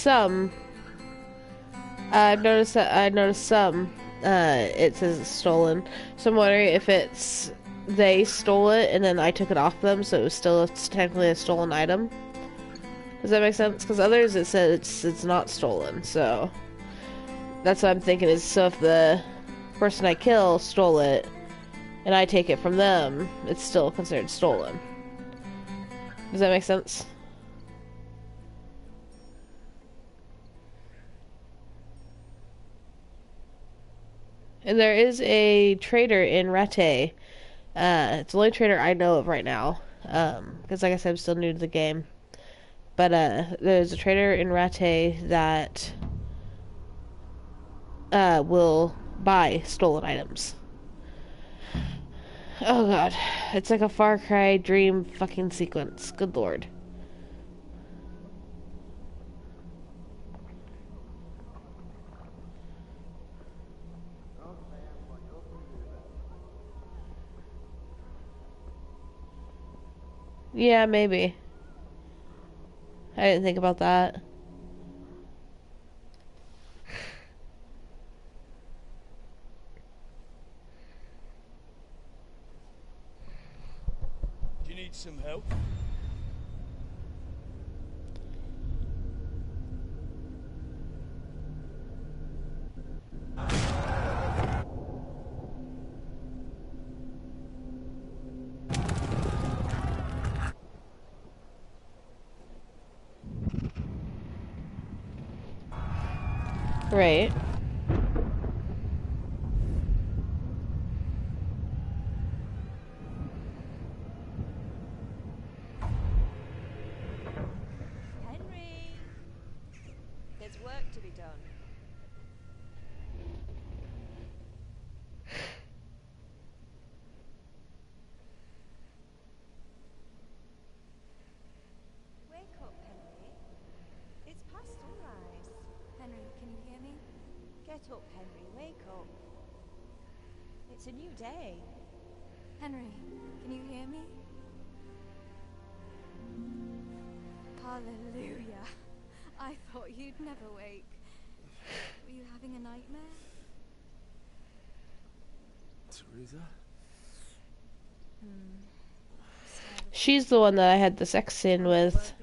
some. I noticed some. It says it's stolen. So I'm wondering if it's they stole it and then I took it off them, so it was still technically a stolen item. Does that make sense? Because others it said it's not stolen. So that's what I'm thinking is, so if the person I kill stole it and I take it from them, it's still considered stolen. Does that make sense? And there is a trader in Rete. It's the only trader I know of right now. Because like I said, I'm still new to the game. But there's a trader in Rete that will buy stolen items. Oh god. It's like a Far Cry dream fucking sequence. Good lord. Yeah, maybe. I didn't think about that. Do you need some help? Right. Henry! There's work to be done. Wake up, Henry. It's past sunrise. Henry, can you hear me? Get up, Henry. Wake up. It's a new day. Henry, can you hear me? Hallelujah. I thought you'd never wake. Were you having a nightmare? Teresa? She's the one that I had the sex scene with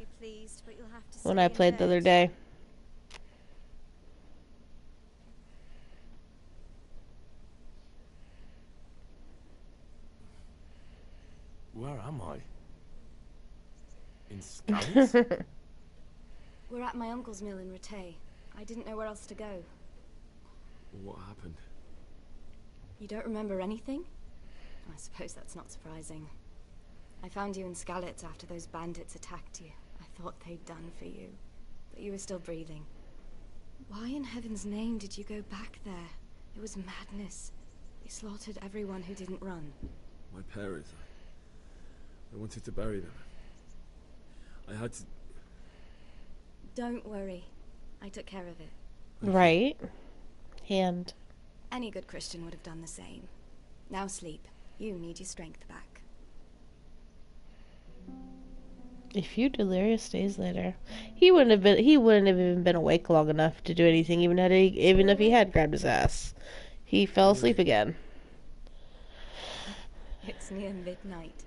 when I played the other day. Where am I? In Scallions? We're at my uncle's mill in Rete. I didn't know where else to go. What happened? You don't remember anything? I suppose that's not surprising. I found you in Skalitz after those bandits attacked you. I thought they'd done for you, but you were still breathing. Why in heaven's name did you go back there? It was madness. They slaughtered everyone who didn't run. My parents. I wanted to bury them. I had to... Don't worry. I took care of it. Right. Hand. Any good Christian would have done the same. Now sleep. You need your strength back. A few delirious days later, he wouldn't have even been awake long enough to do anything, even if he had grabbed his ass. He fell asleep again. It's near midnight.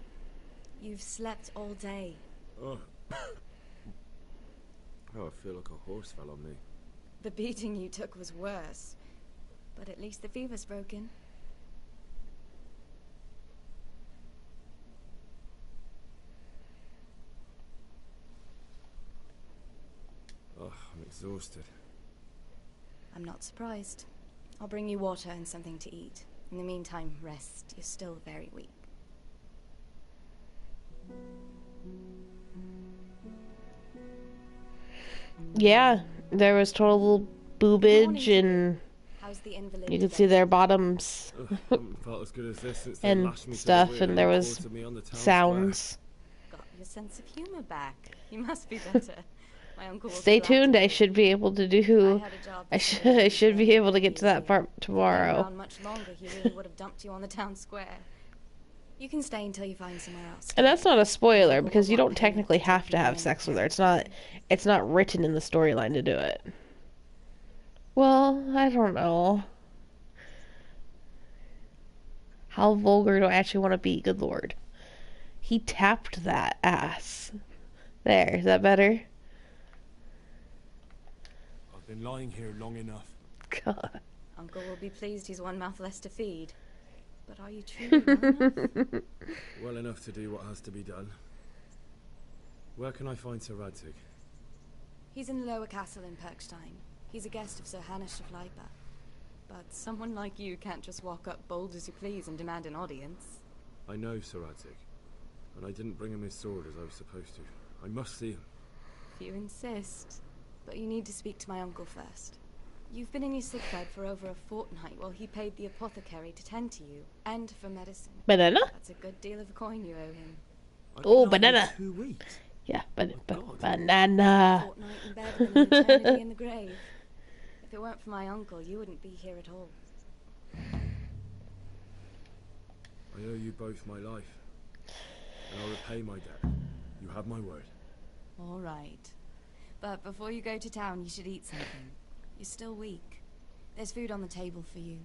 You've slept all day. Oh. Oh, I feel like a horse fell on me. The beating you took was worse. But at least the fever's broken. Oh, I'm exhausted. I'm not surprised. I'll bring you water and something to eat. In the meantime, rest. You're still very weak. Yeah, there was total boobage and you could see their bottoms Felt as good as this since they and lashed me to the stuff, wheel and there was quartered me on the town Got sounds. your sense of humor back. You must be better. My uncle will Stay be glad tuned. to I should be able to do. I should be able to get to that part If you'd been tomorrow. around much longer, he really would have dumped you on the town square. You can stay until you find somewhere else. And that's not a spoiler because you don't technically have to have sex with her. It's not written in the storyline to do it. Well, I don't know. How vulgar do I actually want to be? Good lord. He tapped that ass. There, is that better? I've been lying here long enough. God. Uncle will be pleased he's one mouth less to feed. But are you truly well enough? Well enough to do what has to be done. Where can I find Sir Radzig? He's in the lower castle in Perkstein. He's a guest of Sir Hanush of Leipa. But someone like you can't just walk up bold as you please and demand an audience. I know Sir Radzig, and I didn't bring him his sword as I was supposed to. I must see him. If you insist. But you need to speak to my uncle first. You've been in your sick bed for over a fortnight while he paid the apothecary to tend to you, and for medicine. Banana? That's a good deal of coin you owe him. Oh, banana. 2 weeks. Yeah, banana. A fortnight in bed and an eternity in the grave. If it weren't for my uncle, you wouldn't be here at all. I owe you both my life, and I'll repay my debt. You have my word. All right. But before you go to town, you should eat something. You're still weak. There's food on the table for you.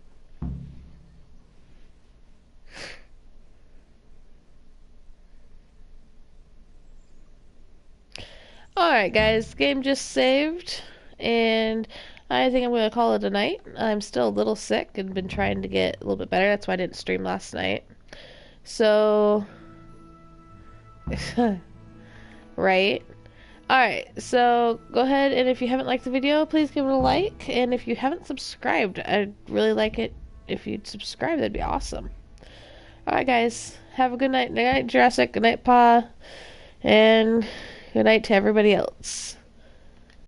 Alright guys, game just saved, and I think I'm going to call it a night. I'm still a little sick and been trying to get a little bit better. That's why I didn't stream last night. So, right? Alright, so go ahead, and if you haven't liked the video, please give it a like, and if you haven't subscribed, I'd really like it if you'd subscribe. That'd be awesome. Alright guys, have a good night. Good night, Jurassic. Good night, Pa. And good night to everybody else.